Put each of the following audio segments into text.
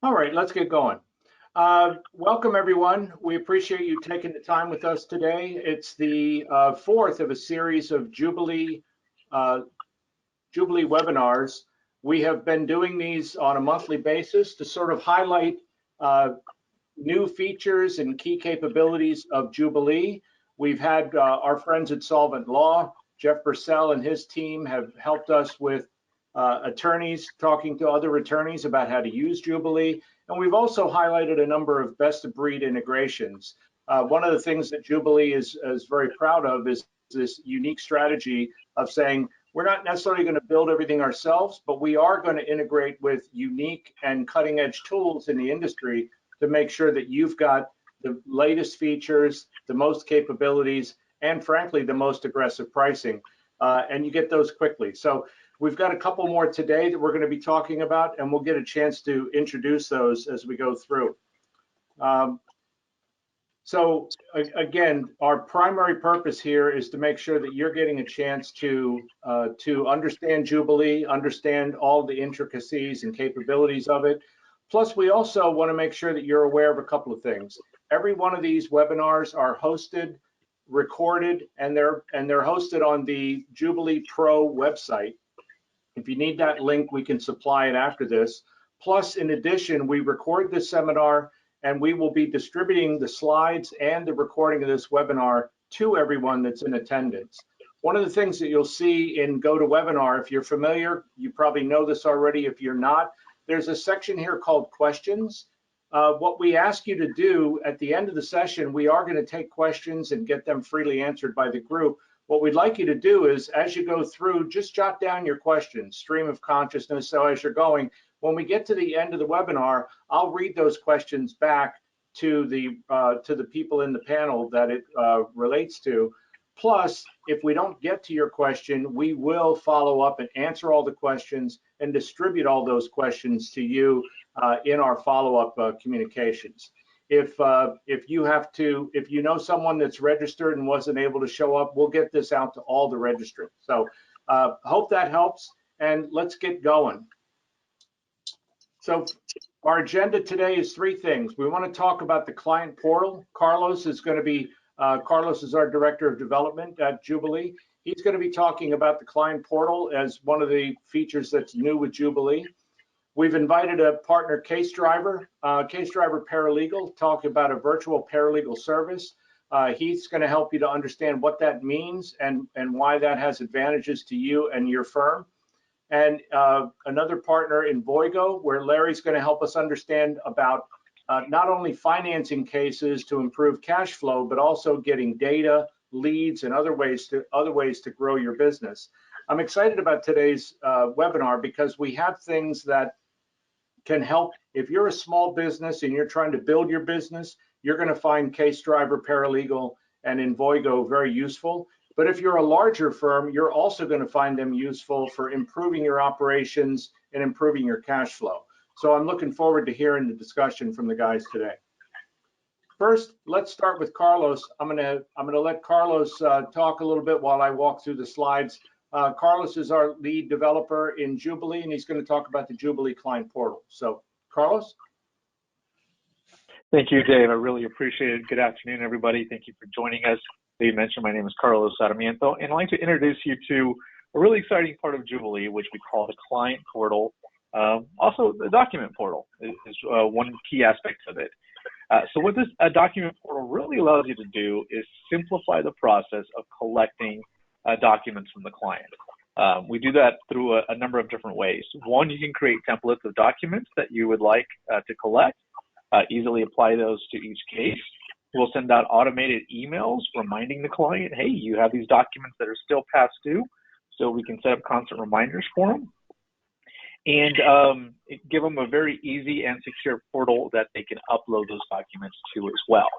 All right, let's get going. Welcome, everyone. We appreciate you taking the time with us today. It's the fourth of a series of uh, Jubilee webinars. We have been doing these on a monthly basis to sort of highlight new features and key capabilities of Jubilee. We've had our friends at Solvent Law, Jeff Purcell and his team have helped us with attorneys talking to other attorneys about how to use Jubilee. And we've also highlighted a number of best of breed integrations. One of the things that Jubilee is very proud of is this unique strategy of saying, we're not necessarily going to build everything ourselves, but we are going to integrate with unique and cutting edge tools in the industry to make sure that you've got the latest features, the most capabilities, and frankly, the most aggressive pricing. And you get those quickly. So we've got a couple more today that we're going to be talking about, and we'll get a chance to introduce those as we go through. So again, our primary purpose here is to make sure that you're getting a chance to understand Jubilee, understand all the intricacies and capabilities of it. Plus, we also want to make sure that you're aware of a couple of things. Every one of these webinars are hosted, recorded, and they're hosted on the Jubilee Pro website. If you need that link, we can supply it after this. Plus, in addition, we record this seminar and we will be distributing the slides and the recording of this webinar to everyone that's in attendance. One of the things that you'll see in GoToWebinar, if you're familiar, you probably know this already. If you're not, there's a section here called questions. What we ask you to do at the end of the session, we are going to take questions and get them freely answered by the group. What we'd like you to do is, as you go through, just jot down your questions, stream of consciousness. So as you're going, when we get to the end of the webinar, I'll read those questions back to the people in the panel that it relates to. Plus, if we don't get to your question, we will follow up and answer all the questions and distribute all those questions to you in our follow-up communications. If you know someone that's registered and wasn't able to show up, we'll get this out to all the registrants. So hope that helps, and let's get going. So our agenda today is three things. We want to talk about the client portal. Carlos is our Director of Development at Jubilee. He's going to be talking about the client portal as one of the features that's new with Jubilee. We've invited a partner, CaseDriver Paralegal, to talk about a virtual paralegal service. He's going to help you to understand what that means and why that has advantages to you and your firm. And another partner, Envoygo, where Larry's going to help us understand about not only financing cases to improve cash flow, but also getting data, leads, and other ways to grow your business. I'm excited about today's webinar because we have things that can help. If you're a small business and you're trying to build your business, you're going to find CaseDriver Paralegal and Invoygo very useful. But if you're a larger firm, you're also going to find them useful for improving your operations and improving your cash flow. So I'm looking forward to hearing the discussion from the guys today. First, let's start with Carlos. I'm gonna let Carlos talk a little bit while I walk through the slides. Carlos is our lead developer in Jubilee, and he's going to talk about the Jubilee Client Portal. So, Carlos? Thank you, Dave. I really appreciate it. Good afternoon, everybody. Thank you for joining us. Dave mentioned my name is Carlos Sarmiento, and I'd like to introduce you to a really exciting part of Jubilee, which we call the Client Portal. Also, the Document Portal is one key aspect of it. So what this Document Portal really allows you to do is simplify the process of collecting documents from the client. We do that through a number of different ways. One, you can create templates of documents that you would like to collect, easily apply those to each case. We'll send out automated emails reminding the client, hey, you have these documents that are still past due, so we can set up constant reminders for them. And give them a very easy and secure portal that they can upload those documents to as well.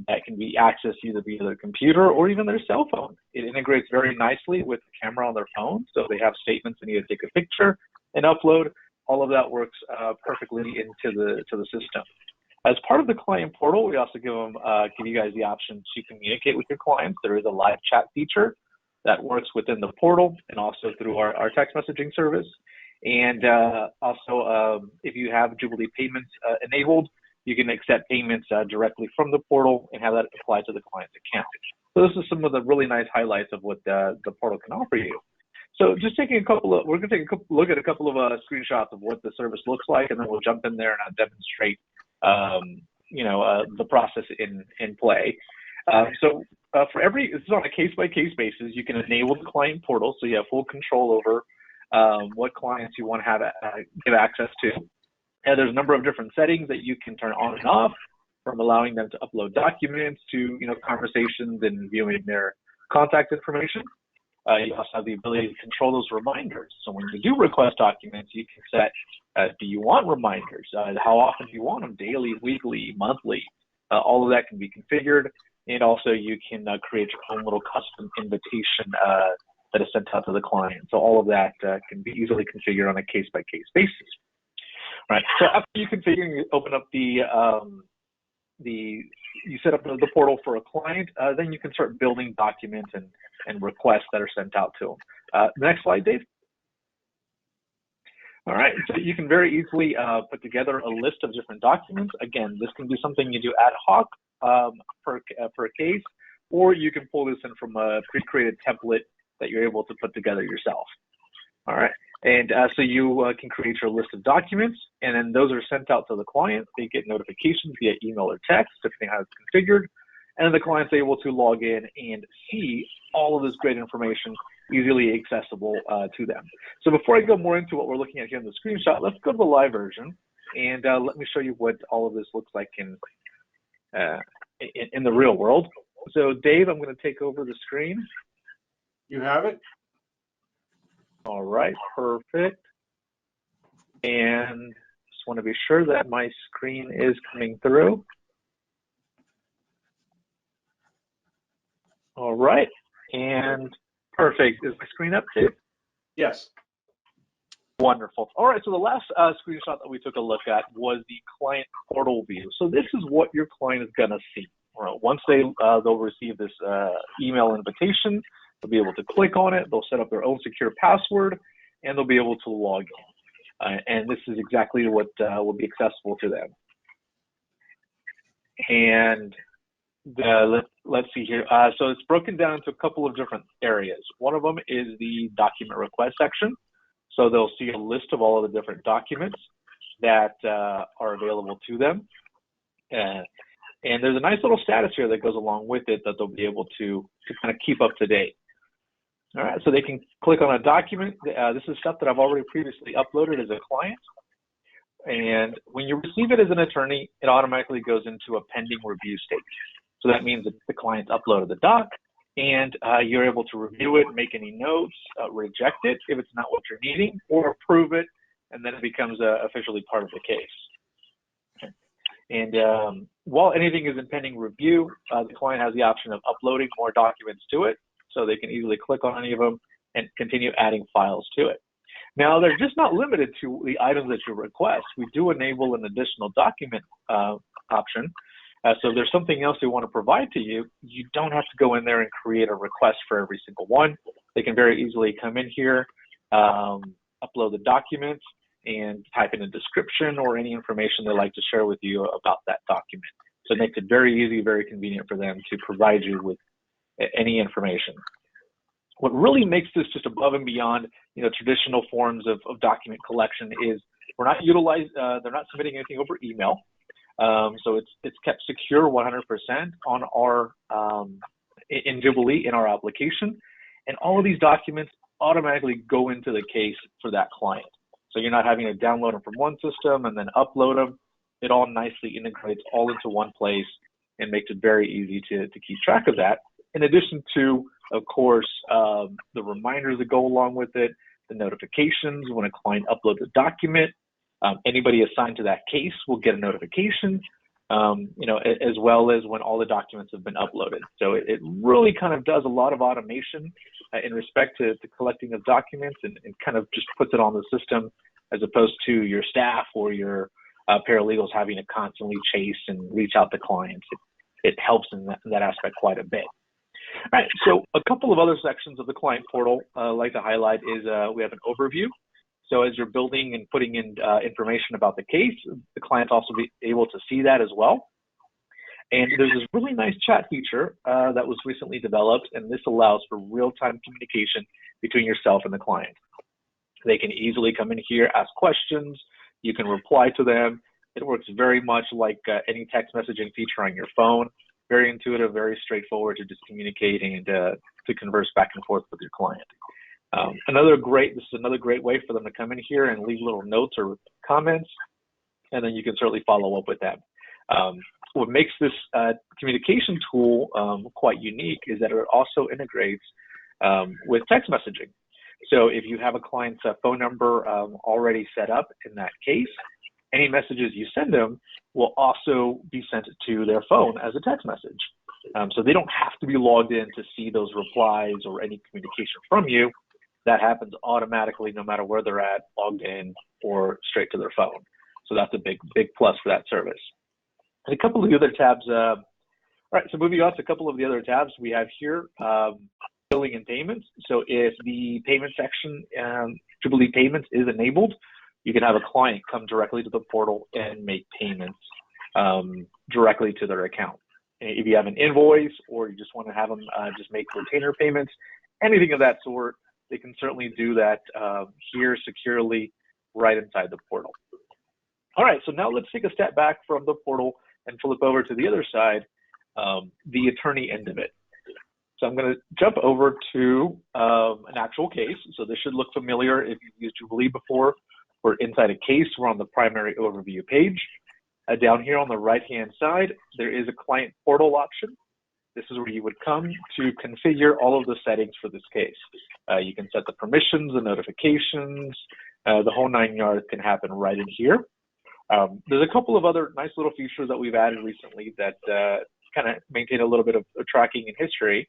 That can be accessed either via their computer or even their cell phone. It integrates very nicely with the camera on their phone, so they have statements they need to take a picture and upload. All of that works perfectly into the system. As part of the client portal, we also give you guys the option to communicate with your clients. There is a live chat feature that works within the portal and also through our text messaging service. And also, if you have Jubilee payments enabled, you can accept payments directly from the portal and have that apply to the client's account. So this is some of the really nice highlights of what the portal can offer you. So just taking we're going to take a look at a couple of screenshots of what the service looks like, and then we'll jump in there and demonstrate, the process in play. So this is on a case-by-case basis. You can enable the client portal, so you have full control over what clients you want to have give access to. And there's a number of different settings that you can turn on and off, from allowing them to upload documents to conversations and viewing their contact information. You also have the ability to control those reminders. So when you do request documents, you can set, do you want reminders? How often do you want them? Daily, weekly, monthly? All of that can be configured. And also you can create your own little custom invitation that is sent out to the client. So all of that can be easily configured on a case-by-case basis. Right. So after you configure, you open up you set up the portal for a client, then you can start building documents and requests that are sent out to them. Next slide, Dave. All right, so you can very easily put together a list of different documents. Again, this can be something you do ad hoc per case, or you can pull this in from a pre-created template that you're able to put together yourself. All right, and so you can create your list of documents, and then those are sent out to the client. They get notifications via email or text, depending on how it's configured, and then the client's able to log in and see all of this great information easily accessible to them. So before I go more into what we're looking at here in the screenshot, let's go to the live version, and let me show you what all of this looks like in the real world. So Dave, I'm going to take over the screen. You have it? All right, perfect. And just want to be sure that my screen is coming through. All right, and perfect. Is my screen up, Dave? Yes. Wonderful. All right, so the last screenshot that we took a look at was the client portal view. So this is what your client is going to see. Once they'll receive this email invitation, they'll be able to click on it. They'll set up their own secure password, and they'll be able to log in. And this is exactly what will be accessible to them. And let's see here. So it's broken down into a couple of different areas. One of them is the document request section. So they'll see a list of all of the different documents that are available to them. And there's a nice little status here that goes along with it that they'll be able to kind of keep up to date. All right, so they can click on a document. This is stuff that I've already previously uploaded as a client. And when you receive it as an attorney, it automatically goes into a pending review stage. So that means that the client's uploaded the doc, and you're able to review it, make any notes, reject it if it's not what you're needing, or approve it, and then it becomes officially part of the case. Okay. And while anything is in pending review, the client has the option of uploading more documents to it, so they can easily click on any of them and continue adding files to it. Now, they're just not limited to the items that you request. We do enable an additional document option. So if there's something else they want to provide to you, you don't have to go in there and create a request for every single one. They can very easily come in here, upload the documents, and type in a description or any information they'd like to share with you about that document. So it makes it very easy, very convenient for them to provide you with any information. What really makes this just above and beyond, traditional forms of document collection is they're not submitting anything over email. So it's kept secure 100% on our in Jubilee in our application, and all of these documents automatically go into the case for that client. So you're not having to download them from one system and then upload them. It all nicely integrates all into one place and makes it very easy to keep track of that. In addition to, of course, the reminders that go along with it, the notifications when a client uploads a document. Anybody assigned to that case will get a notification, as well as when all the documents have been uploaded. So it really kind of does a lot of automation in respect to collecting of documents and kind of just puts it on the system as opposed to your staff or your paralegals having to constantly chase and reach out to clients. It helps in that aspect quite a bit. All right, so a couple of other sections of the client portal I'd like to highlight is we have an overview. So as you're building and putting in information about the case, the client's also be able to see that as well. And there's this really nice chat feature that was recently developed, and this allows for real-time communication between yourself and the client. They can easily come in here, ask questions. You can reply to them. It works very much like any text messaging feature on your phone. Very intuitive, very straightforward to just communicate and to converse back and forth with your client. This is another great way for them to come in here and leave little notes or comments, and then you can certainly follow up with them. What makes this communication tool quite unique is that it also integrates with text messaging. So if you have a client's phone number already set up in that case, any messages you send them will also be sent to their phone as a text message. So they don't have to be logged in to see those replies or any communication from you. That happens automatically no matter where they're at, logged in or straight to their phone. So that's a big plus for that service. And a couple of the other tabs, all right, so moving on to a couple of the other tabs we have here, billing and payments. So if the payment section, Jubilee Payments is enabled, you can have a client come directly to the portal and make payments directly to their account. If you have an invoice or you just want to have them just make retainer payments, anything of that sort, they can certainly do that here securely right inside the portal. All right, so now let's take a step back from the portal and flip over to the other side, the attorney end of it. So I'm going to jump over to an actual case. So this should look familiar if you've used Jubilee before. We're inside a case. We're on the primary overview page. Down here on the right-hand side, there is a client portal option. This is where you would come to configure all of the settings for this case. You can set the permissions, the notifications, the whole 9 yards can happen right in here. There's a couple of other nice little features that we've added recently that kind of maintain a little bit of tracking and history.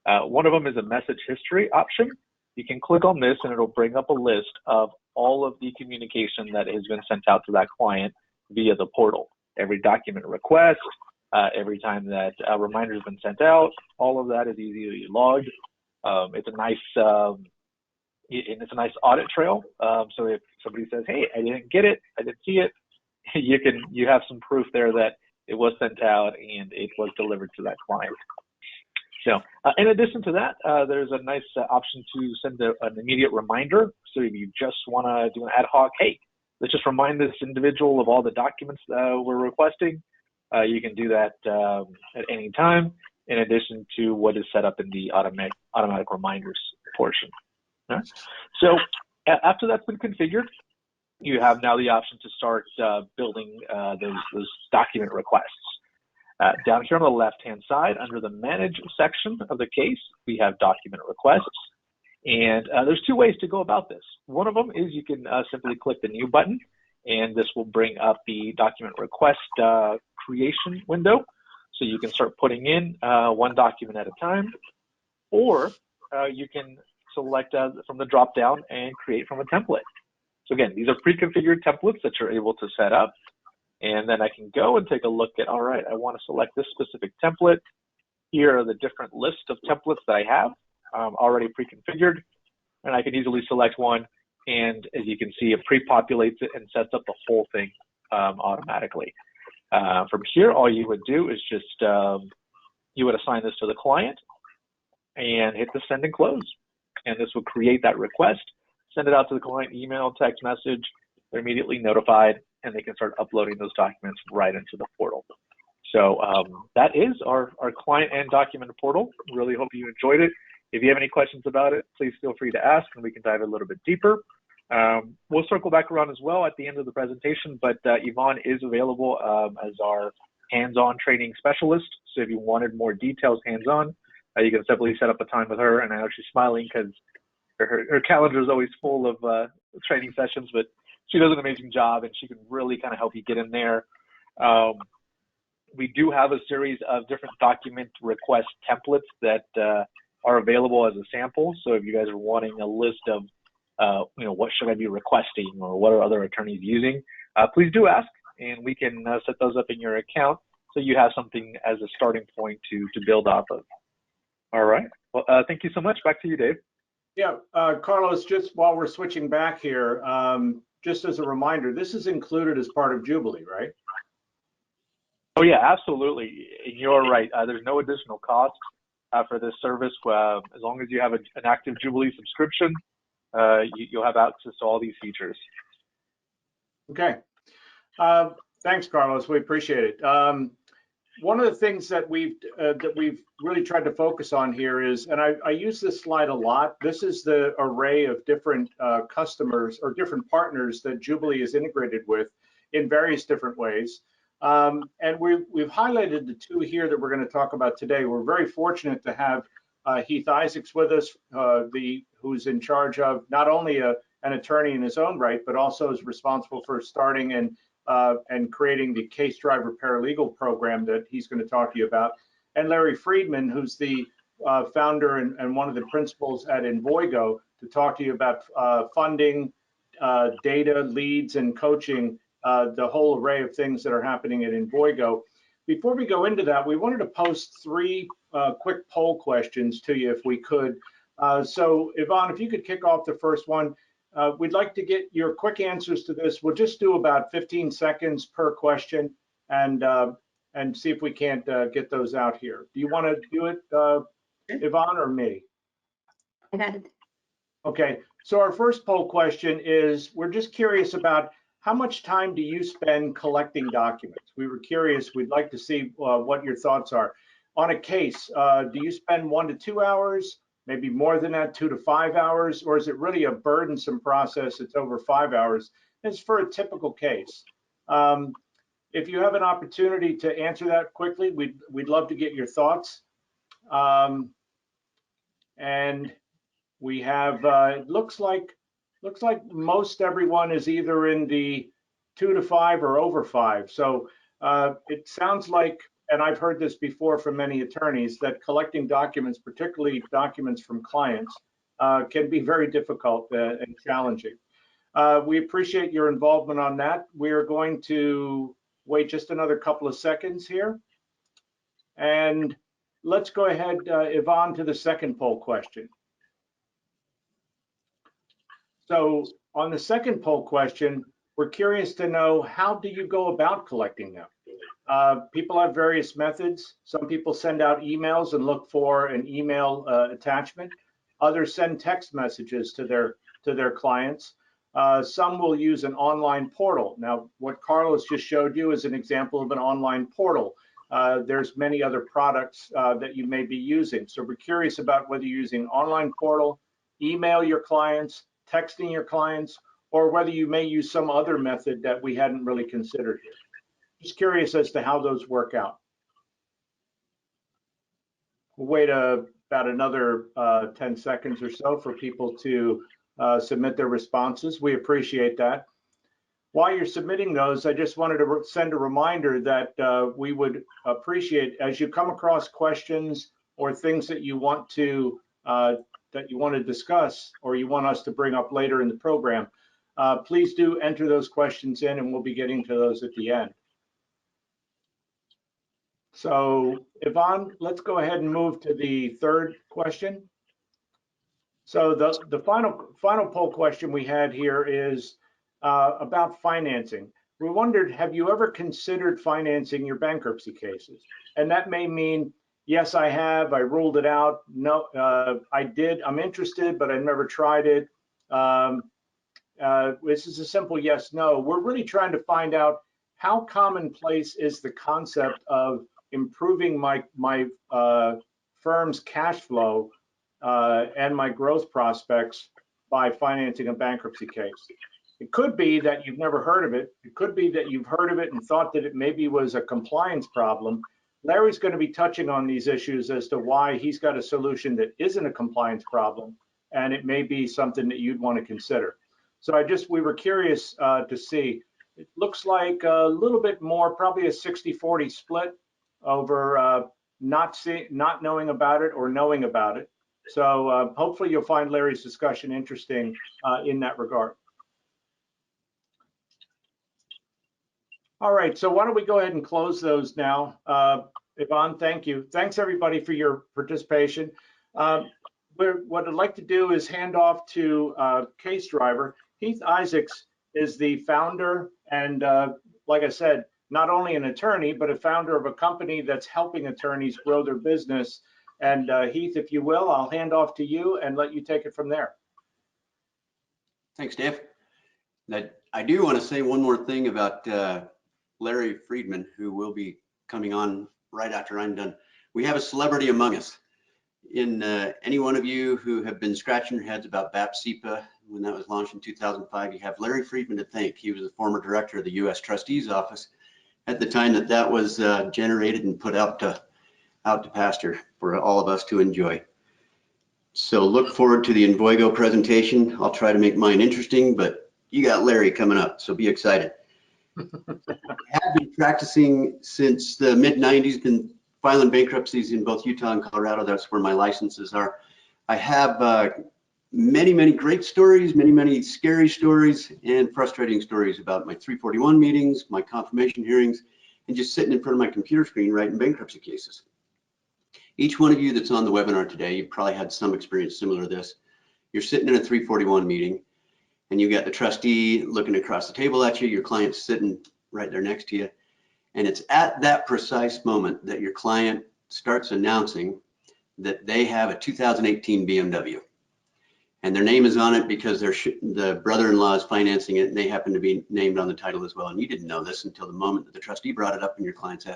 One of them is a message history option. You can click on this and it'll bring up a list of all of the communication that has been sent out to that client via the portal. Every document request, every time that a reminder has been sent out, all of that is easily logged. It's a nice audit trail. So if somebody says, "Hey, I didn't get it, I didn't see it," you have some proof there that it was sent out and it was delivered to that client. So in addition to that, there's a nice option to send an immediate reminder. So if you just want to do an ad hoc, hey, let's just remind this individual of all the documents we're requesting. You can do that at any time, in addition to what is set up in the automatic reminders portion. Right? So after that's been configured, you have now the option to start building those document requests. Down here on the left-hand side, under the Manage section of the case, we have document requests. And there's two ways to go about this. One of them is you can simply click the New button, and this will bring up the document request creation window. So you can start putting in one document at a time, or you can select from the drop-down and create from a template. So again, these are pre-configured templates that you're able to set up. And then I can go and take a look at, all right, I want to select this specific template. Here are the different list of templates that I have already pre-configured. And I can easily select one. And as you can see, it pre-populates it and sets up the whole thing automatically. From here, all you would do is just, you would assign this to the client and hit the send and close. And this will create that request, send it out to the client, email, text message. They're immediately notified, and they can start uploading those documents right into the portal. So that is our client and document portal. Really hope you enjoyed it. If you have any questions about it, please feel free to ask, and we can dive a little bit deeper. We'll circle back around as well at the end of the presentation, but Yvonne is available as our hands-on training specialist. So if you wanted more details hands-on, you can simply set up a time with her. And I know she's smiling because her calendar is always full of training sessions, but she does an amazing job, and she can really kind of help you get in there. We do have a series of different document request templates that are available as a sample. So if you guys are wanting a list of, what should I be requesting or what are other attorneys using, please do ask, and we can set those up in your account so you have something as a starting point to build off of. All right. Well, thank you so much. Back to you, Dave. Yeah, Carlos, just while we're switching back here, just as a reminder, this is included as part of Jubilee, right? Oh yeah, absolutely. You're right. There's no additional cost for this service. As long as you have an active Jubilee subscription, you'll have access to all these features. Okay. Thanks, Carlos. We appreciate it. One of the things that we've really tried to focus on here is, and I use this slide a lot. This is the array of different customers or different partners that Jubilee is integrated with in various different ways. And we've highlighted the two here that we're going to talk about today. We're very fortunate to have Heath Isaacs with us, who's in charge of not only an attorney in his own right, but also is responsible for starting and creating the CaseDriver Paralegal program that he's going to talk to you about. And Larry Friedman, who's the founder and one of the principals at Envoygo, to talk to you about funding, data, leads, and coaching, the whole array of things that are happening at Envoygo. Before we go into that, we wanted to post three quick poll questions to you if we could. So Yvonne, if you could kick off the first one. We'd like to get your quick answers to this. We'll just do about 15 seconds per question and see if we can't get those out here. Do you want to do it, Yvonne, or me? I got it. Okay, so our first poll question is, we're just curious about how much time do you spend collecting documents? We were curious, we'd like to see what your thoughts are. On a case, do you spend 1 to 2 hours? Maybe more than that, 2 to 5 hours, or is it really a burdensome process? It's over 5 hours. It's for a typical case. If you have an opportunity to answer that quickly, we'd love to get your thoughts. And we have it looks like most everyone is either in the 2 to 5 or over 5. So it sounds like, and I've heard this before from many attorneys, that collecting documents, particularly documents from clients, can be very difficult and challenging. We appreciate your involvement on that. We are going to wait just another couple of seconds here. And let's go ahead, Yvonne, to the second poll question. So on the second poll question, we're curious to know, how do you go about collecting them? People have various methods. Some people send out emails and look for an email attachment. Others send text messages to their clients. Some will use an online portal. Now, what Carlos just showed you is an example of an online portal. There's many other products that you may be using. So we're curious about whether you're using online portal, email your clients, texting your clients, or whether you may use some other method that we hadn't really considered here. Just curious as to how those work out. We'll wait about another 10 seconds or so for people to submit their responses. We appreciate that. While you're submitting those, I just wanted to send a reminder that we would appreciate, as you come across questions or things that you want to discuss or you want us to bring up later in the program, please do enter those questions in, and we'll be getting to those at the end. So Yvonne, let's go ahead and move to the third question. So the final poll question we had here is about financing. We wondered, have you ever considered financing your bankruptcy cases? And that may mean, yes, I have, I ruled it out. No, I did, I'm interested, but I've never tried it. This is a simple yes, no. We're really trying to find out how commonplace is the concept of improving my firm's cash flow and my growth prospects by financing a bankruptcy case. It could be that you've never heard of it. It could be that you've heard of it and thought that it maybe was a compliance problem. Larry's going to be touching on these issues as to why he's got a solution that isn't a compliance problem, and it may be something that you'd want to consider. So we were curious to see. It looks like a little bit more, probably a 60-40 split over not knowing about it or knowing about it. So hopefully you'll find Larry's discussion interesting in that regard. All right, so why don't we go ahead and close those now. Yvonne, thank you. Thanks everybody for your participation. what I'd like to do is hand off to CaseDriver. Heath Isaacs is the founder and, like I said, not only an attorney, but a founder of a company that's helping attorneys grow their business. And Heath, if you will, I'll hand off to you and let you take it from there. Thanks, Dave. I do want to say one more thing about Larry Friedman, who will be coming on right after I'm done. We have a celebrity among us. In any one of you who have been scratching your heads about BAP-CIPA when that was launched in 2005, you have Larry Friedman to thank. He was the former director of the U.S. Trustee's Office at the time that was generated and put out to pasture for all of us to enjoy. So look forward to the Envoygo presentation. I'll try to make mine interesting, but you got Larry coming up, so be excited. I have been practicing since the mid-90s, been filing bankruptcies in both Utah and Colorado. That's where my licenses are. I have many, many great stories, many, many scary stories, and frustrating stories about my 341 meetings, my confirmation hearings, and just sitting in front of my computer screen writing bankruptcy cases. Each one of you that's on the webinar today, you've probably had some experience similar to this. You're sitting in a 341 meeting, and you got the trustee looking across the table at you, your client's sitting right there next to you. And it's at that precise moment that your client starts announcing that they have a 2018 BMW. And their name is on it because the brother-in-law is financing it, and they happen to be named on the title as well. And you didn't know this until the moment that the trustee brought it up and your client's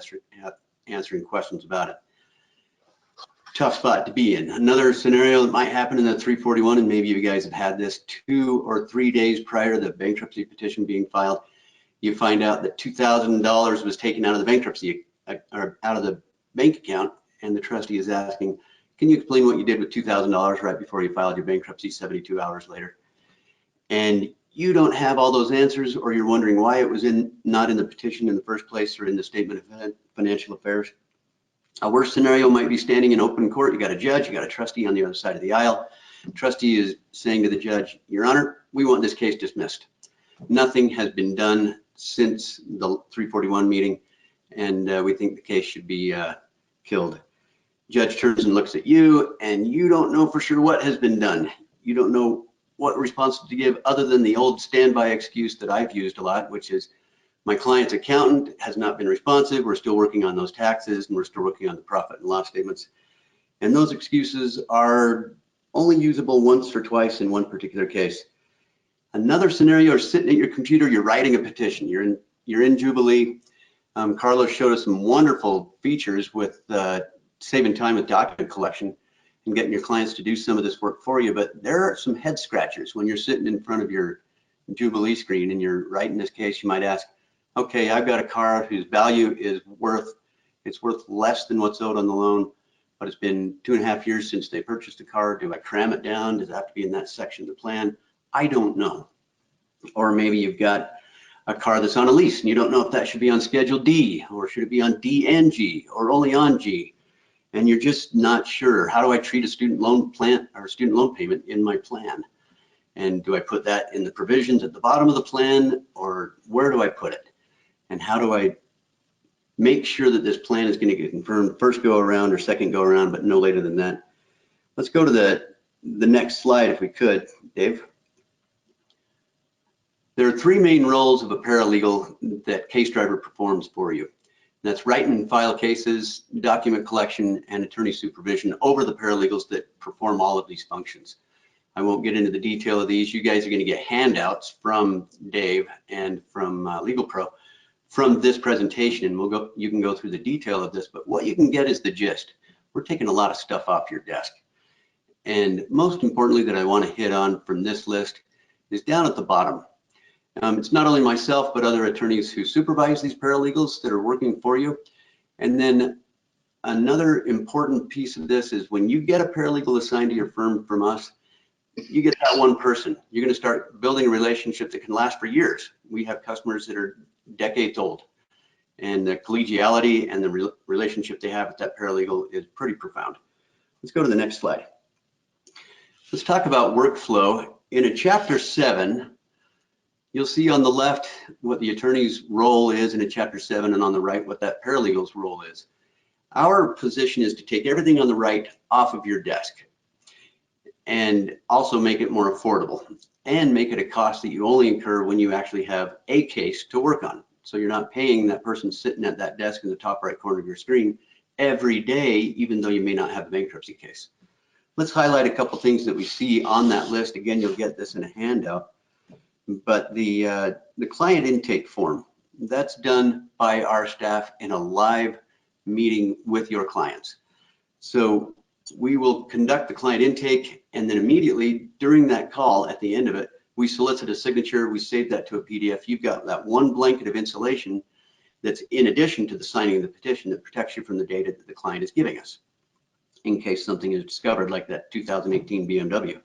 answering questions about it. Tough spot to be in. Another scenario that might happen in the 341, and maybe you guys have had this 2 or 3 days prior to the bankruptcy petition being filed, you find out that $2,000 was taken out of the bankruptcy or out of the bank account, and the trustee is asking, can you explain what you did with $2,000 right before you filed your bankruptcy 72 hours later? And you don't have all those answers, or you're wondering why it was not in the petition in the first place or in the statement of financial affairs. A worse scenario might be standing in open court. You got a judge, you got a trustee on the other side of the aisle. The trustee is saying to the judge, Your Honor, we want this case dismissed. Nothing has been done since the 341 meeting, and we think the case should be killed. Judge turns and looks at you, and you don't know for sure what has been done. You don't know what response to give other than the old standby excuse that I've used a lot, which is my client's accountant has not been responsive. We're still working on those taxes, and we're still working on the profit and loss statements. And those excuses are only usable once or twice in one particular case. Another scenario is sitting at your computer, you're writing a petition. You're in Jubilee. Carlos showed us some wonderful features with saving time with document collection and getting your clients to do some of this work for you. But there are some head scratchers when you're sitting in front of your Jubilee screen and you're writing this case. You might ask, okay, I've got a car whose value is worth less than what's owed on the loan, but it's been 2.5 years since they purchased the car. Do I cram it down? Does it have to be in that section of the plan? I don't know. Or maybe you've got a car that's on a lease and you don't know if that should be on Schedule D, or should it be on D and G, or only on G, and you're just not sure. How do I treat a student loan plan or student loan payment in my plan? And do I put that in the provisions at the bottom of the plan, or where do I put it? And how do I make sure that this plan is going to get confirmed first go around or second go around, but no later than that? Let's go to the next slide if we could, Dave. There are 3 main roles of a paralegal that CaseDriver performs for you. That's write and file cases, document collection, and attorney supervision over the paralegals that perform all of these functions. I won't get into the detail of these. You guys are going to get handouts from Dave and from LegalPRO from this presentation, and you can go through the detail of this, but what you can get is the gist. We're taking a lot of stuff off your desk. And most importantly that I want to hit on from this list is down at the bottom. It's not only myself, but other attorneys who supervise these paralegals that are working for you. And then another important piece of this is when you get a paralegal assigned to your firm from us, you get that one person. You're going to start building a relationship that can last for years. We have customers that are decades old, and the collegiality and the relationship they have with that paralegal is pretty profound. Let's go to the next slide. Let's talk about workflow. In a Chapter 7, you'll see on the left what the attorney's role is in a Chapter 7, and on the right what that paralegal's role is. Our position is to take everything on the right off of your desk. and also make it more affordable and make it a cost that you only incur when you actually have a case to work on. So you're not paying that person sitting at that desk in the top right corner of your screen every day, even though you may not have a bankruptcy case. Let's highlight a couple things that we see on that list. Again, you'll get this in a handout, but the client intake form, that's done by our staff in a live meeting with your clients. So we will conduct the client intake, and then immediately during that call, at the end of it, we solicit a signature, we save that to a PDF. You've got that one blanket of insulation that's in addition to the signing of the petition that protects you from the data that the client is giving us, in case something is discovered like that 2018 BMW.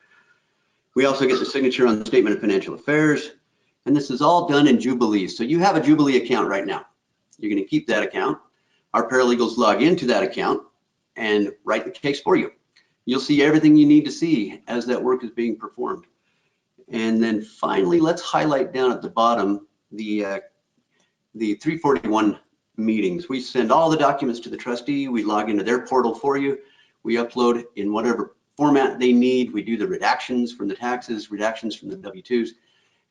We also get the signature on the statement of financial affairs, and this is all done in Jubilee. So you have a Jubilee account right now. You're going to keep that account. Our paralegals log into that account and write the case for you. You'll see everything you need to see as that work is being performed. And then finally, let's highlight down at the bottom the 341 meetings. We send all the documents to the trustee. We log into their portal for you. We upload in whatever format they need. We do the redactions from the taxes, redactions from the W-2s,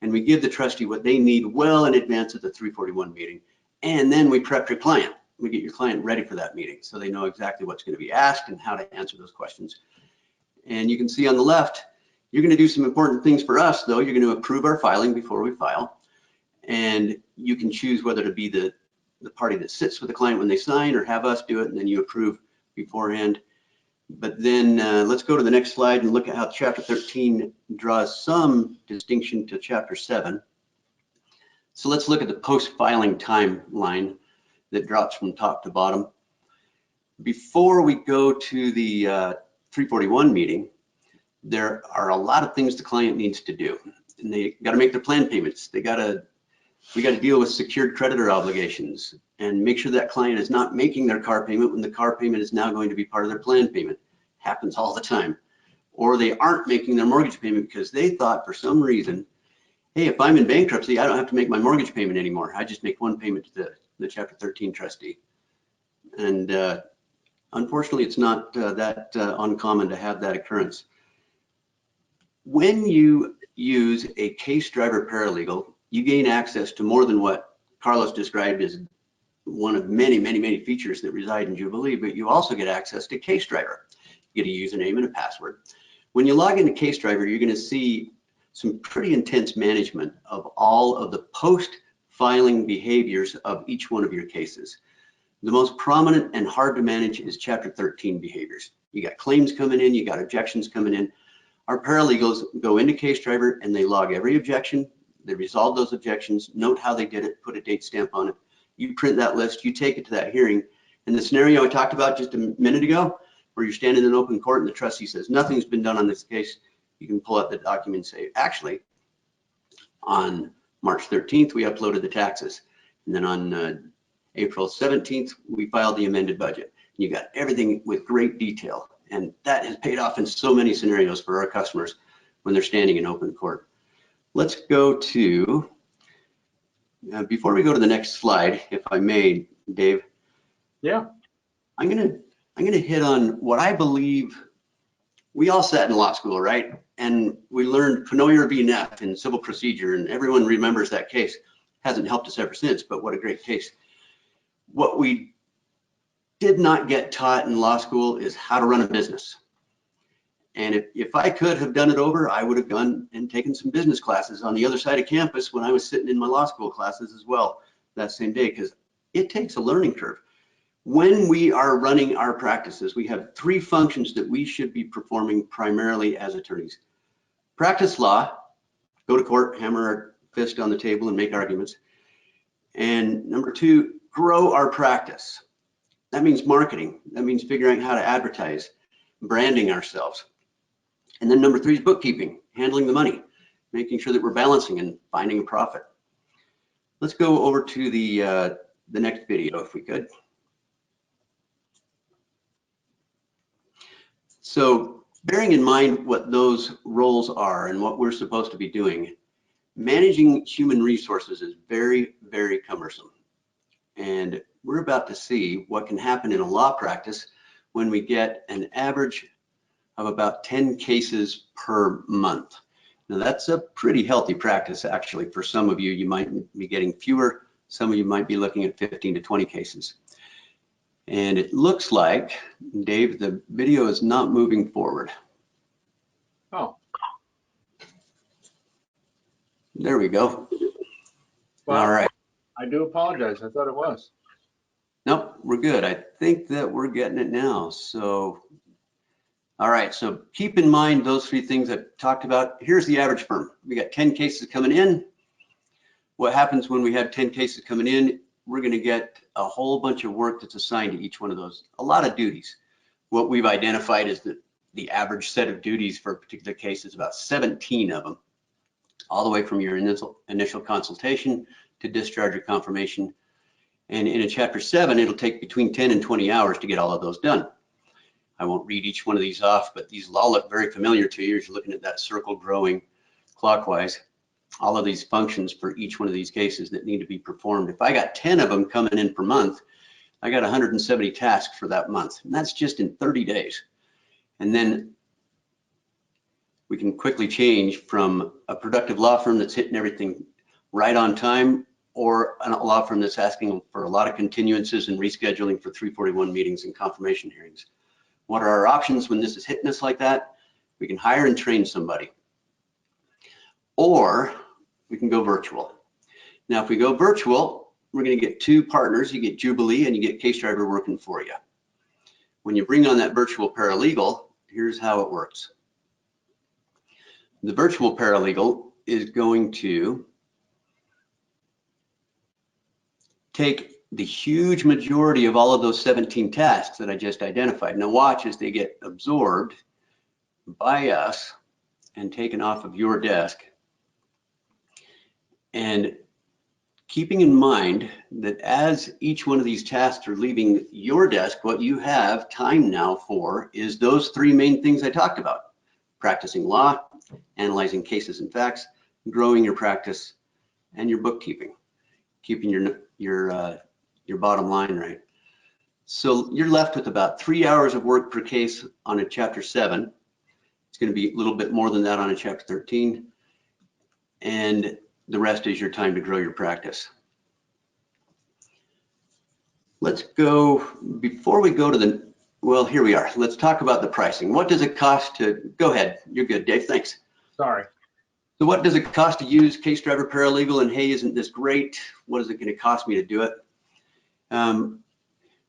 and we give the trustee what they need well in advance of the 341 meeting. And then we prep your client. We get your client ready for that meeting so they know exactly what's going to be asked and how to answer those questions. And you can see on the left, you're going to do some important things for us, though. You're going to approve our filing before we file. And you can choose whether to be the party that sits with the client when they sign or have us do it, and then you approve beforehand. But then let's go to the next slide and look at how Chapter 13 draws some distinction to Chapter 7. So let's look at the post-filing timeline that drops from top to bottom. Before we go to the 341 meeting, there are a lot of things the client needs to do. And they got to make their plan payments. We got to deal with secured creditor obligations and make sure that client is not making their car payment when the car payment is now going to be part of their plan payment. Happens all the time. Or they aren't making their mortgage payment because they thought for some reason, hey, if I'm in bankruptcy, I don't have to make my mortgage payment anymore. I just make one payment to the Chapter 13 trustee. And unfortunately, it's not that uncommon to have that occurrence. When you use a CaseDriver Paralegal, you gain access to more than what Carlos described as one of many, many, many features that reside in Jubilee, but you also get access to CaseDriver. You get a username and a password. When you log into CaseDriver, you're going to see some pretty intense management of all of the post-filing behaviors of each one of your cases. The most prominent and hard to manage is Chapter 13 behaviors. You got claims coming in, you got objections coming in. Our paralegals go into CaseDriver and they log every objection, they resolve those objections, note how they did it, put a date stamp on it. You print that list, you take it to that hearing. And the scenario I talked about just a minute ago, where you're standing in open court and the trustee says, nothing's been done on this case, you can pull out the document and say, actually, on March 13th, we uploaded the taxes. And then on April 17th, we filed the amended budget. You got everything with great detail. And that has paid off in so many scenarios for our customers when they're standing in open court. Let's go to, before we go to the next slide, if I may, Dave. Yeah. I'm gonna hit on what I believe. We all sat in law school, right? And we learned Pennoyer v. Neff in civil procedure, and everyone remembers that case. Hasn't helped us ever since, but what a great case. What we did not get taught in law school is how to run a business. And if I could have done it over, I would have gone and taken some business classes on the other side of campus when I was sitting in my law school classes as well that same day, because it takes a learning curve. When we are running our practices, we have three functions that we should be performing primarily as attorneys. Practice law, go to court, hammer our fist on the table and make arguments. And number two, grow our practice. That means marketing. That means figuring out how to advertise, branding ourselves. And then number three is bookkeeping, handling the money, making sure that we're balancing and finding a profit. Let's go over to the next video if we could. So bearing in mind what those roles are and what we're supposed to be doing, managing human resources is very, very cumbersome. And we're about to see what can happen in a law practice when we get an average of about 10 cases per month. Now that's a pretty healthy practice actually. For some of you, you might be getting fewer. Some of you might be looking at 15 to 20 cases. And it looks like, Dave, the video is not moving forward. Oh, There we go. well, All right. I do apologize. I thought it was. Nope, we're good. I think that we're getting it now. So, all right. So keep in mind those three things I talked about. Here's the average firm. We got 10 cases coming in. What happens when we have 10 cases coming in? We're going to get a whole bunch of work that's assigned to each one of those. A lot of duties. What we've identified is that the average set of duties for a particular case is about 17 of them, all the way from your initial consultation to discharge or confirmation. And in a Chapter 7, it'll take between 10 and 20 hours to get all of those done. I won't read each one of these off, but these all look very familiar to you as you're looking at that circle growing clockwise. All of these functions for each one of these cases that need to be performed. If I got 10 of them coming in per month, I got 170 tasks for that month. And that's just in 30 days. And then we can quickly change from a productive law firm that's hitting everything right on time, or a law firm that's asking for a lot of continuances and rescheduling for 341 meetings and confirmation hearings. What are our options when this is hitting us like that? We can hire and train somebody, or we can go virtual. Now, if we go virtual, we're going to get two partners. You get Jubilee and you get CaseDriver working for you. When you bring on that virtual paralegal, here's how it works. The virtual paralegal is going to take the huge majority of all of those 17 tasks that I just identified. Now watch as they get absorbed by us and taken off of your desk. And keeping in mind that as each one of these tasks are leaving your desk, what you have time now for is those three main things I talked about: practicing law, analyzing cases and facts, growing your practice, and your bookkeeping, keeping your bottom line right. So you're left with about 3 hours of work per case on a Chapter 7. It's going to be a little bit more than that on a Chapter 13. And the rest is your time to grow your practice. Let's go, before we go to the, well, here we are. Let's talk about the pricing. What does it cost to, go ahead. You're good, Dave, thanks. Sorry. So what does it cost to use CaseDriver Paralegal? And hey, isn't this great? What is it going to cost me to do it?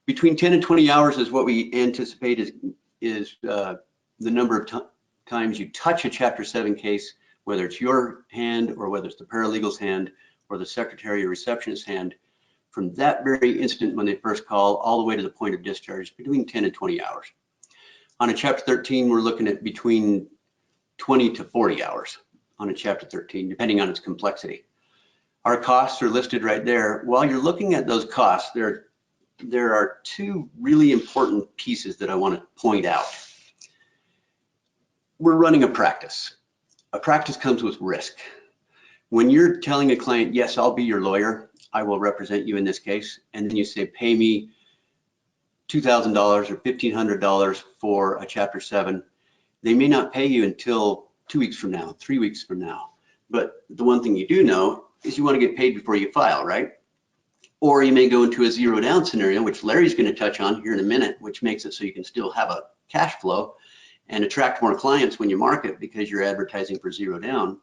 Between 10 and 20 hours is what we anticipate is the number of times you touch a Chapter 7 case, whether it's your hand or whether it's the paralegal's hand or the secretary or receptionist's hand, from that very instant when they first call all the way to the point of discharge, between 10 and 20 hours. On a Chapter 13, we're looking at between 20 to 40 hours on a Chapter 13, depending on its complexity. Our costs are listed right there. While you're looking at those costs, there are two really important pieces that I want to point out. We're running a practice. A practice comes with risk. When you're telling a client, yes, I'll be your lawyer, I will represent you in this case, and then you say, pay me $2,000 or $1,500 for a Chapter 7, they may not pay you until 2 weeks from now, 3 weeks from now. But the one thing you do know is you want to get paid before you file, right? Or you may go into a zero down scenario, which Larry's going to touch on here in a minute, which makes it so you can still have a cash flow and attract more clients when you market because you're advertising for zero down.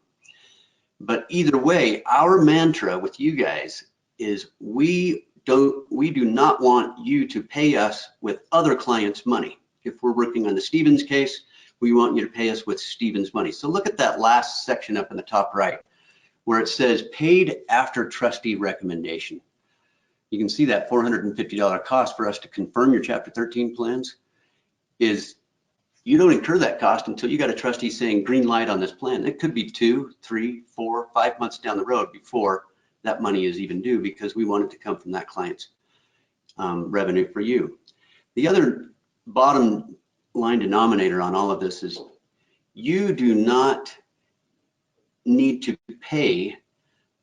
But either way, our mantra with you guys is we do not want you to pay us with other clients' money. If we're working on the Stevens case, we want you to pay us with Stevens money. So look at that last section up in the top right where it says paid after trustee recommendation. You can see that $450 cost for us to confirm your Chapter 13 plans is you don't incur that cost until you got a trustee saying green light on this plan. It could be 2, 3, 4, 5 months down the road before that money is even due because we want it to come from that client's revenue for you. The other bottom line denominator on all of this is you do not need to pay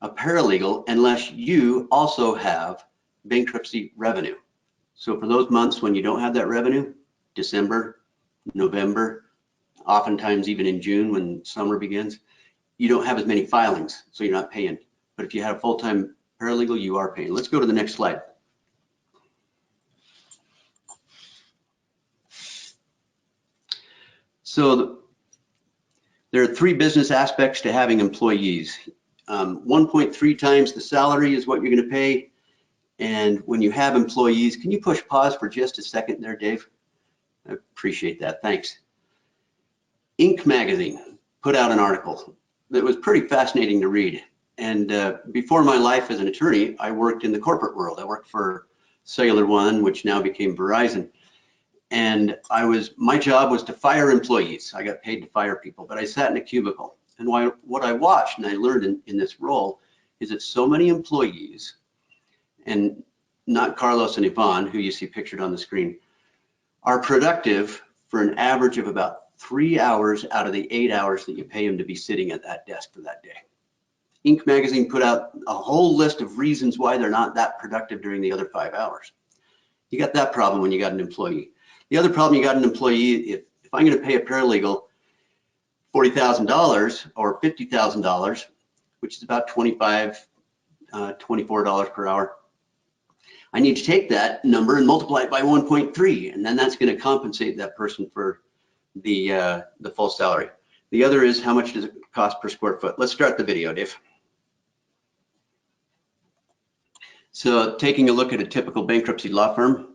a paralegal unless you also have bankruptcy revenue. So for those months when you don't have that revenue, December, November, oftentimes even in June when summer begins, you don't have as many filings, so you're not paying. But if you have a full-time paralegal, you are paying. Let's go to the next slide. So there are three business aspects to having employees. 1.3 times the salary is what you're going to pay. And when you have employees, can you push pause for just a second there, Dave? I appreciate that. Thanks. Inc. magazine put out an article that was pretty fascinating to read. And before my life as an attorney, I worked in the corporate world. I worked for Cellular One, which now became Verizon. And my job was to fire employees. I got paid to fire people, but I sat in a cubicle. And what I watched and I learned in this role is that so many employees, and not Carlos and Yvonne, who you see pictured on the screen, are productive for an average of about 3 hours out of the 8 hours that you pay them to be sitting at that desk for that day. Inc. magazine put out a whole list of reasons why they're not that productive during the other 5 hours. You got that problem when you got an employee. The other problem, you got an employee, if I'm going to pay a paralegal $40,000 or $50,000, which is about $25, $24 per hour, I need to take that number and multiply it by 1.3, and then that's going to compensate that person for the full salary. The other is how much does it cost per square foot. Let's start the video, Dave. So taking a look at a typical bankruptcy law firm,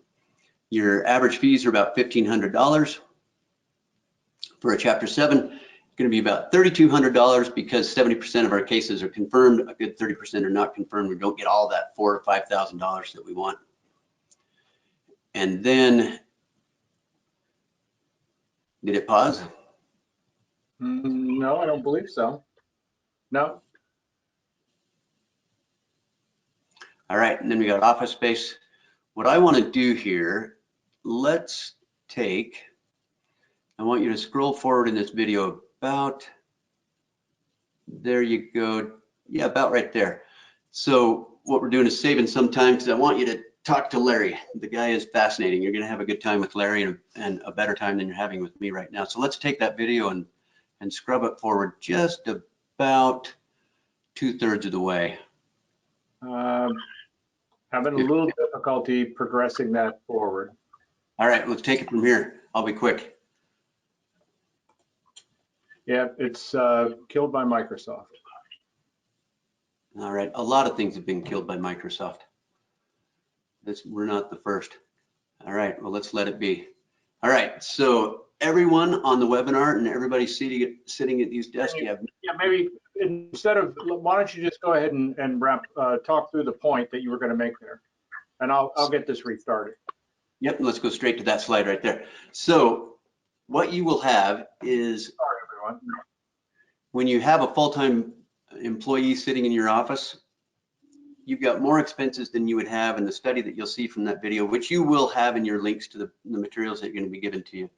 your average fees are about $1,500. For a Chapter 7, it's going to be about $3,200 because 70% of our cases are confirmed. A good 30% are not confirmed. We don't get all that $4,000 or $5,000 that we want. And then, did it pause? No, I don't believe so. No. All right, and then we got office space. What I want to do here, let's take, I want you to scroll forward in this video about, there you go, yeah, about right there. So what we're doing is saving some time because I want you to talk to Larry. The guy is fascinating. You're going to have a good time with Larry and a better time than you're having with me right now. So let's take that video and scrub it forward just about 2/3 of the way. Having a little difficulty progressing that forward. All right, let's take it from here. I'll be quick. Yeah, it's killed by Microsoft. All right, a lot of things have been killed by Microsoft. We're not the first. All right, well, let's let it be. All right, so everyone on the webinar and everybody sitting at these desks, you have. Yeah, maybe instead of, why don't you just go ahead and talk through the point that you were going to make there, and I'll get this restarted. Yep, let's go straight to that slide right there. So what you will have is, Sorry, everyone. when you have a full-time employee sitting in your office, you've got more expenses than you would have in the study that you'll see from that video, which you will have in your links to the materials that are going to be given to you.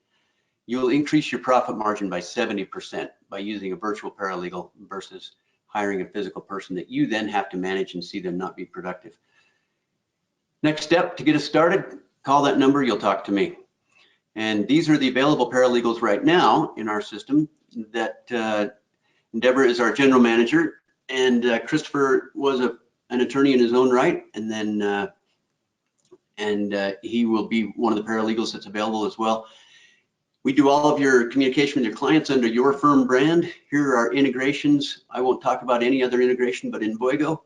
You'll increase your profit margin by 70% by using a virtual paralegal versus hiring a physical person that you then have to manage and see them not be productive. Next step, to get us started, call that number, you'll talk to me. And these are the available paralegals right now in our system. That Deborah is our general manager, and Christopher was an attorney in his own right, and then he will be one of the paralegals that's available as well. We do all of your communication with your clients under your firm brand. Here are our integrations. I won't talk about any other integration but Envoygo,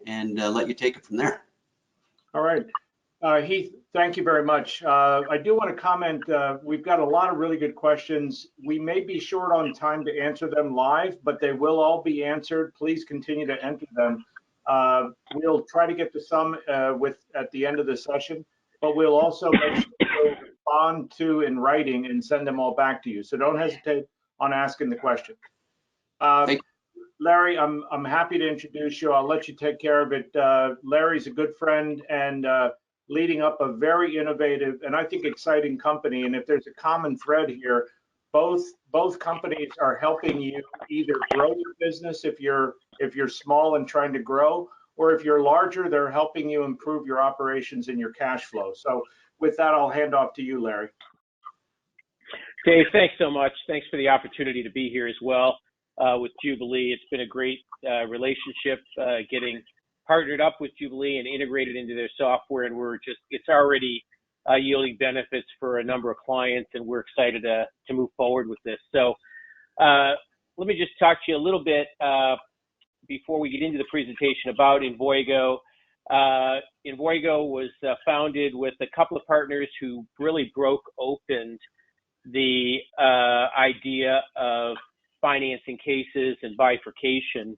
and let you take it from there. All right. Heath, thank you very much. I do want to comment, we've got a lot of really good questions. We may be short on time to answer them live, but they will all be answered. Please continue to enter them. We'll try to get to some at the end of the session, but we'll also make sure to respond to in writing and send them all back to you. So don't hesitate on asking the question. Larry, I'm happy to introduce you. I'll let you take care of it. Larry's a good friend and leading up a very innovative and I think exciting company. And if there's a common thread here, both companies are helping you either grow your business if you're small and trying to grow, or if you're larger, they're helping you improve your operations and your cash flow. So with that, I'll hand off to you, Larry. Dave, thanks so much. Thanks for the opportunity to be here as well with Jubilee. It's been a great relationship getting partnered up with Jubilee and integrated into their software, and it's already yielding benefits for a number of clients, and we're excited to move forward with this. So let me just talk to you a little bit before we get into the presentation about Envoygo. Envoygo was founded with a couple of partners who really broke open the idea of financing cases and bifurcation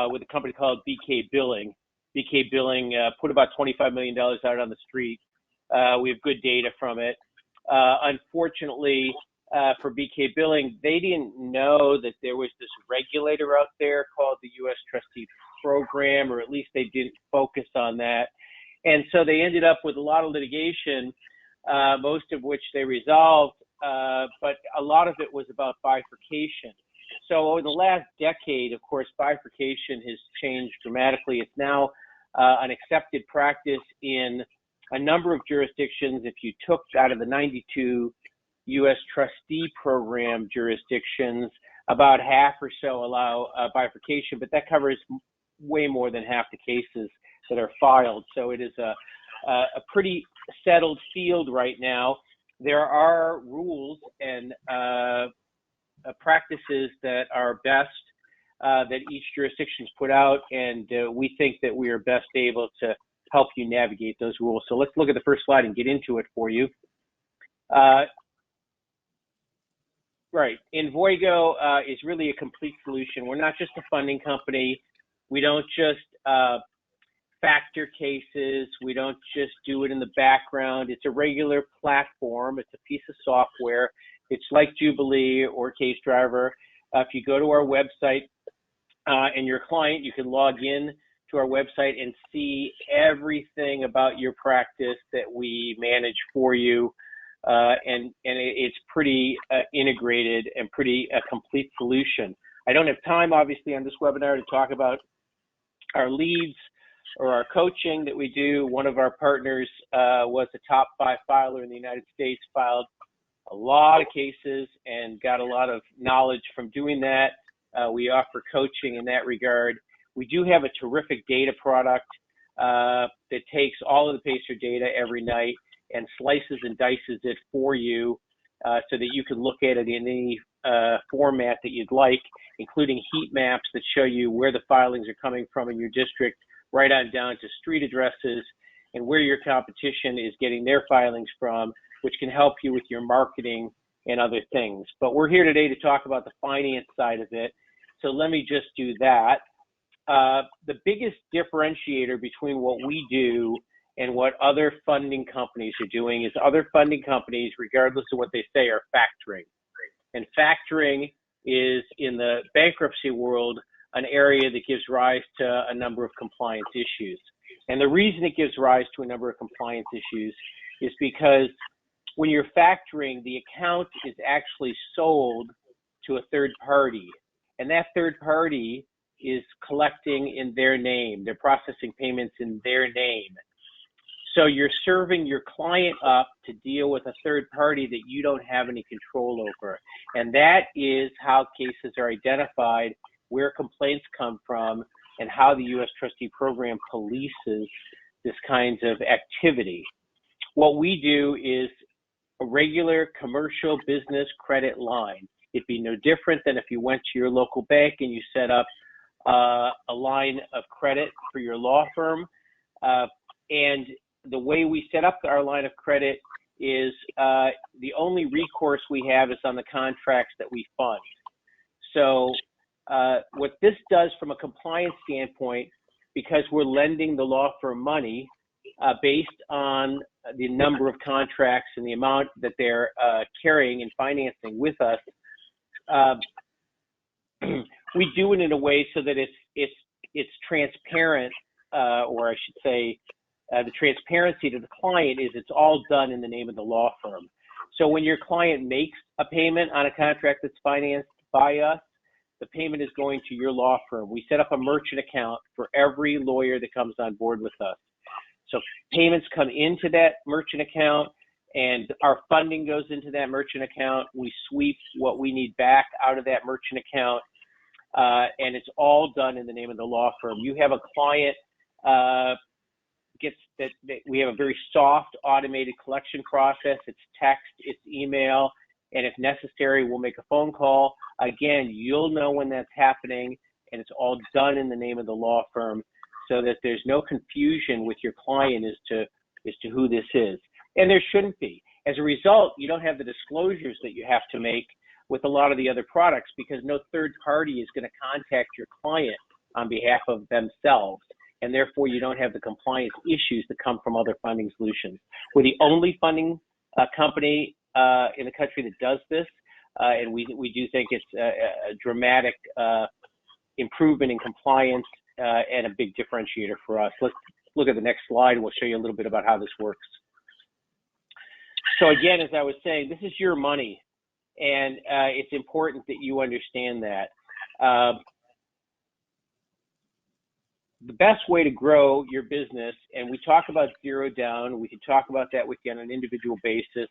with a company called BK Billing. BK Billing put about $25 million out on the street. We have good data from it. Unfortunately, for BK Billing, they didn't know that there was this regulator out there called the U.S. Trustee Program, or at least they didn't focus on that. And so they ended up with a lot of litigation, most of which they resolved, but a lot of it was about bifurcation. So over the last decade, of course, bifurcation has changed dramatically. It's now an accepted practice in a number of jurisdictions. If you took out of the 92 U.S. Trustee Program jurisdictions, about half or so allow bifurcation, but that covers way more than half the cases that are filed. So it is a pretty settled field right now. There are rules and practices that are best that each jurisdiction's put out, and we think that we are best able to help you navigate those rules. So let's look at the first slide and get into it for you. Right, Envoygo is really a complete solution. We're not just a funding company. We don't just factor cases. We don't just do it in the background. It's a regular platform. It's a piece of software. It's like Jubilee or CaseDriver. If you go to our website and you're a client, you can log in to our website and see everything about your practice that we manage for you. And it's pretty integrated and pretty a complete solution. I don't have time, obviously, on this webinar to talk about our leads or our coaching that we do. One of our partners was a top 5 filer in the United States, filed a lot of cases and got a lot of knowledge from doing that. We offer coaching in that regard. We do have a terrific data product that takes all of the PACER data every night and slices and dices it for you so that you can look at it in any format that you'd like, including heat maps that show you where the filings are coming from in your district, right on down to street addresses and where your competition is getting their filings from, which can help you with your marketing and other things. But we're here today to talk about the finance side of it. So let me just do that. The biggest differentiator between what we do and what other funding companies are doing is other funding companies, regardless of what they say, are factoring. And factoring is, in the bankruptcy world, an area that gives rise to a number of compliance issues. And the reason it gives rise to a number of compliance issues is because when you're factoring, the account is actually sold to a third party. And that third party is collecting in their name. They're processing payments in their name. So you're serving your client up to deal with a third party that you don't have any control over. And that is how cases are identified, where complaints come from, and how the U.S. Trustee Program polices this kinds of activity. What we do is a regular commercial business credit line. It'd be no different than if you went to your local bank and you set up a line of credit for your law firm. And the way we set up our line of credit is the only recourse we have is on the contracts that we fund. So what this does from a compliance standpoint, because we're lending the law firm money based on the number of contracts and the amount that they're carrying and financing with us, we do it in a way so that it's transparent, or I should say, the transparency to the client is it's all done in the name of the law firm. So when your client makes a payment on a contract that's financed by us, the payment is going to your law firm. We set up a merchant account for every lawyer that comes on board with us. So payments come into that merchant account, and our funding goes into that merchant account. We sweep what we need back out of that merchant account, and it's all done in the name of the law firm. You have a client that we have a very soft automated collection process. It's text, it's email, and if necessary, we'll make a phone call. Again, you'll know when that's happening, and it's all done in the name of the law firm, so that there's no confusion with your client as to who this is. And there shouldn't be. As a result, you don't have the disclosures that you have to make with a lot of the other products, because no third party is going to contact your client on behalf of themselves. And therefore, you don't have the compliance issues that come from other funding solutions. We're the only funding company in the country that does this, and we do think it's a dramatic improvement in compliance and a big differentiator for us. Let's look at the next slide, and we'll show you a little bit about how this works. So again, as I was saying, this is your money, and it's important that you understand that. The best way to grow your business, and we talk about zero down, we can talk about that with you on an individual basis,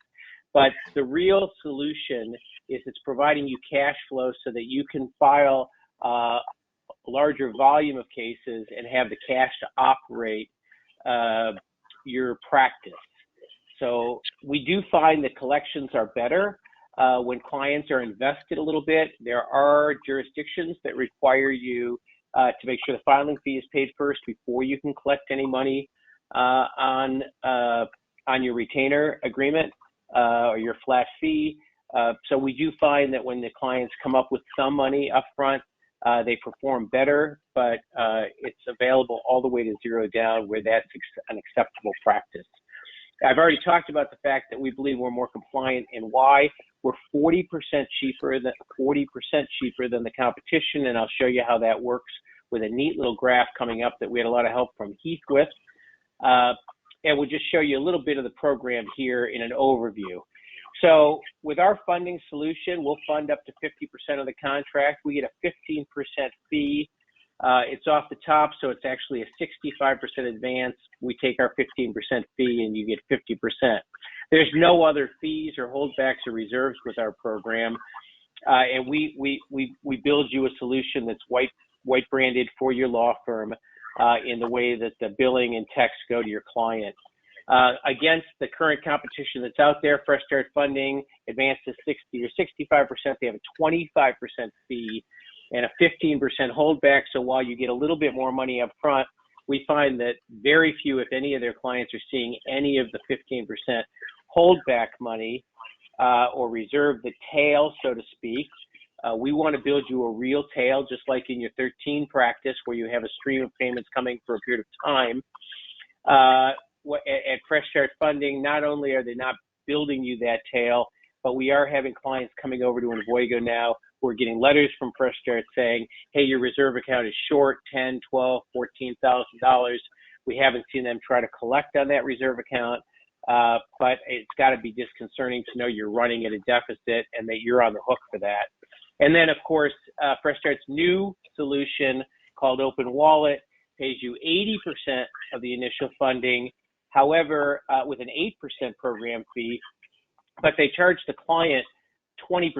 but the real solution is it's providing you cash flow so that you can file a larger volume of cases and have the cash to operate your practice. So we do find that collections are better when clients are invested a little bit. There are jurisdictions that require you to make sure the filing fee is paid first before you can collect any money on your retainer agreement or your flat fee. So we do find that when the clients come up with some money up front, they perform better, but it's available all the way to zero down where that's an acceptable practice. I've already talked about the fact that we believe we're more compliant, and why. We're 40% cheaper than the competition, and I'll show you how that works with a neat little graph coming up that we had a lot of help from Heath with. And we'll just show you a little bit of the program here in an overview. So with our funding solution, we'll fund up to 50% of the contract. We get a 15% fee. It's off the top, so it's actually a 65% advance. We take our 15% fee and you get 50%. There's no other fees or holdbacks or reserves with our program. And we build you a solution that's white branded for your law firm in the way that the billing and text go to your client. Against the current competition that's out there, Fresh Start Funding, advanced to 60 or 65%, they have a 25% fee and a 15% holdback. So while you get a little bit more money up front, we find that very few, if any, of their clients are seeing any of the 15% holdback money or reserve the tail, so to speak. We want to build you a real tail, just like in your 13 practice, where you have a stream of payments coming for a period of time. At Fresh Start Funding, not only are they not building you that tail, but we are having clients coming over to Envoygo now. We're getting letters from Fresh Start saying, hey, your reserve account is short $10,000, $12,000, $14,000. We haven't seen them try to collect on that reserve account, but it's got to be disconcerting to know you're running at a deficit and that you're on the hook for that. And then, of course, Fresh Start's new solution called Open Wallet pays you 80% of the initial funding, however, with an 8% program fee, but they charge the client 20%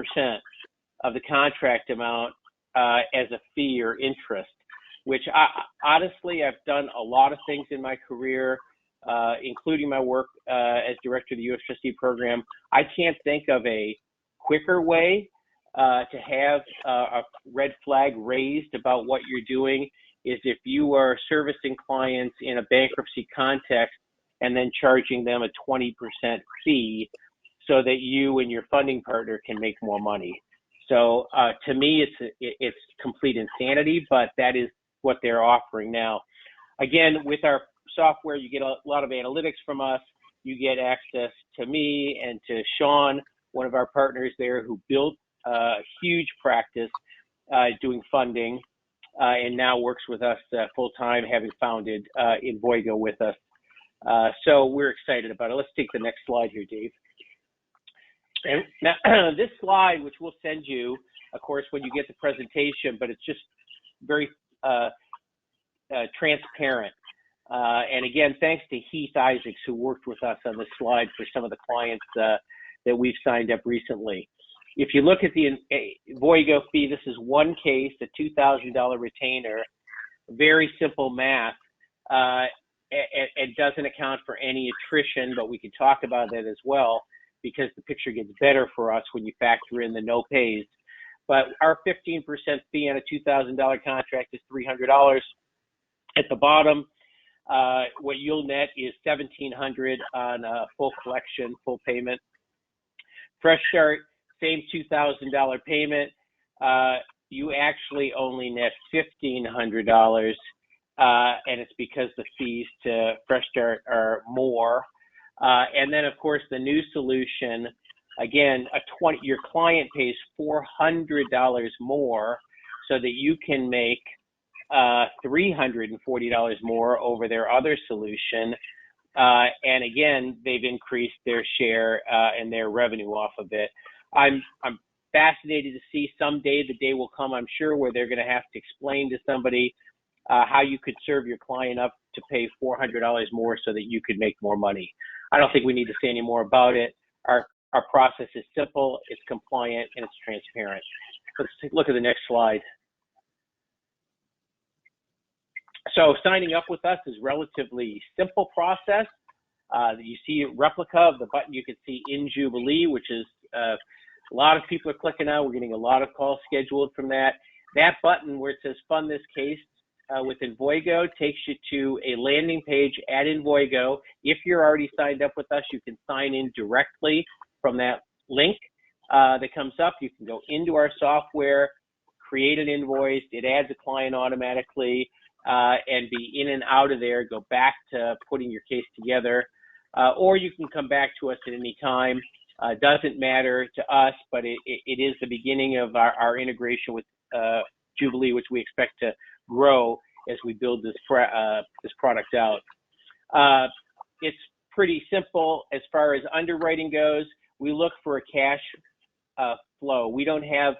of the contract amount as a fee or interest, which honestly, I've done a lot of things in my career, including my work as director of the U.S. Trustee Program. I can't think of a quicker way to have a red flag raised about what you're doing is if you are servicing clients in a bankruptcy context and then charging them a 20% fee so that you and your funding partner can make more money. So to me, it's complete insanity, but that is what they're offering now. Again, with our software, you get a lot of analytics from us. You get access to me and to Sean, one of our partners there, who built a huge practice doing funding and now works with us full-time, having founded Envoygo with us. So we're excited about it. Let's take the next slide here, Dave. And now, this slide, which we'll send you, of course, when you get the presentation, but it's just very transparent. And again, thanks to Heath Isaacs, who worked with us on this slide for some of the clients that we've signed up recently. If you look at the Envoygo fee, this is one case, a $2,000 retainer, very simple math. It doesn't account for any attrition, but we can talk about that as well because the picture gets better for us when you factor in the no pays. But our 15% fee on a $2,000 contract is $300. At the bottom, what you'll net is $1,700 on a full collection, full payment. Fresh start, same $2,000 payment. You actually only net $1,500, and it's because the fees to Fresh Start are more. And then, of course, the new solution, again, your client pays $400 more so that you can make $340 more over their other solution. And again, they've increased their share and their revenue off of it. I'm fascinated to see someday, the day will come, I'm sure, where they're going to have to explain to somebody how you could serve your client up to pay $400 more so that you could make more money. I don't think we need to say any more about it. Our process is simple, it's compliant, and it's transparent. Let's take a look at the next slide. So signing up with us is relatively simple process. You see a replica of the button you can see in Jubilee, which is a lot of people are clicking on. We're getting a lot of calls scheduled from that. That button where it says fund this case with Envoygo takes you to a landing page at Envoygo. If you're already signed up with us, you can sign in directly from that link that comes up. You can go into our software, create an invoice. It adds a client automatically. And be in and out of there, go back to putting your case together, or you can come back to us at any time. Doesn't matter to us, but it is the beginning of our integration with Jubilee, which we expect to grow as we build this product out. It's pretty simple as far as underwriting goes. We look for a cash flow. We don't have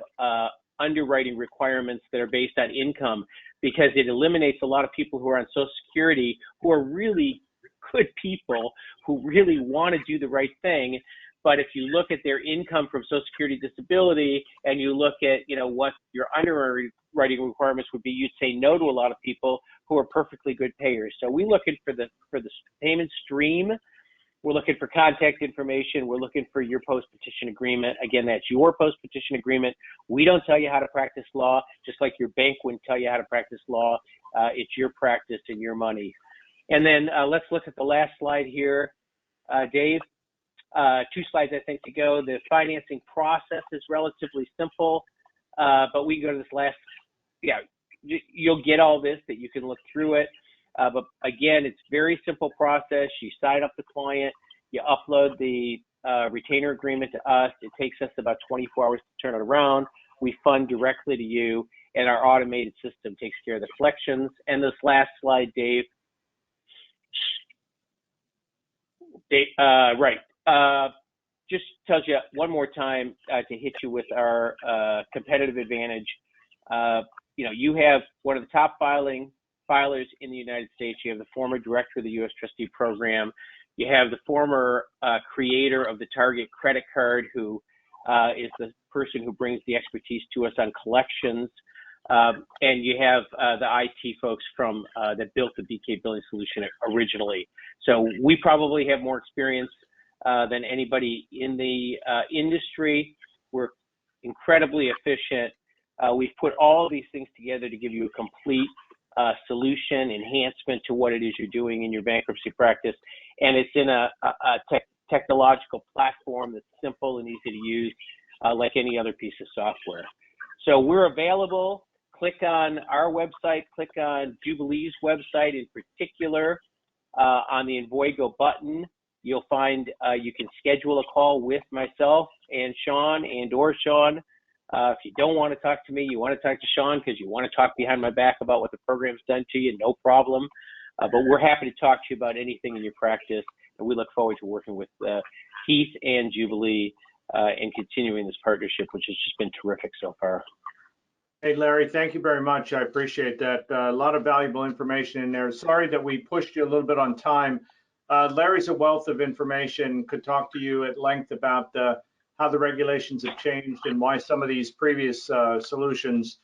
underwriting requirements that are based on income, because it eliminates a lot of people who are on Social Security who are really good people who really want to do the right thing. But if you look at their income from Social Security disability and you look at, what your underwriting requirements would be, you'd say no to a lot of people who are perfectly good payers. So we're looking for the payment stream. We're looking for contact information. We're looking for your post-petition agreement. Again, that's your post-petition agreement. We don't tell you how to practice law, just like your bank wouldn't tell you how to practice law. It's your practice and your money. And then let's look at the last slide here, Dave. 2 slides, I think, to go. The financing process is relatively simple, but we go to this last, you'll get all this, that you can look through it. But again, it's very simple process. You sign up the client, you upload the retainer agreement to us. It takes us about 24 hours to turn it around. We fund directly to you, and our automated system takes care of the collections. And this last slide, Dave. Just tells you one more time to hit you with our competitive advantage. You have one of the top filers in the United States. You have the former director of the U.S. Trustee Program. You have the former creator of the Target credit card, who is the person who brings the expertise to us on collections. And you have the IT folks from that built the BK billing solution originally. So we probably have more experience than anybody in the industry. We're incredibly efficient. We've put all of these things together to give you a complete solution, enhancement to what it is you're doing in your bankruptcy practice. And it's in a technological platform that's simple and easy to use, like any other piece of software. So we're available. Click on our website, click on Jubilee's website in particular, on the Envoygo button. You'll find you can schedule a call with myself and Sean or Sean. If you don't want to talk to me, you want to talk to Sean because you want to talk behind my back about what the program's done to you, no problem. But we're happy to talk to you about anything in your practice, and we look forward to working with Heath and Jubilee and continuing this partnership, which has just been terrific so far. Hey, Larry, thank you very much. I appreciate that. A lot of valuable information in there. Sorry that we pushed you a little bit on time. Larry's a wealth of information, could talk to you at length about how the regulations have changed and why some of these previous solutions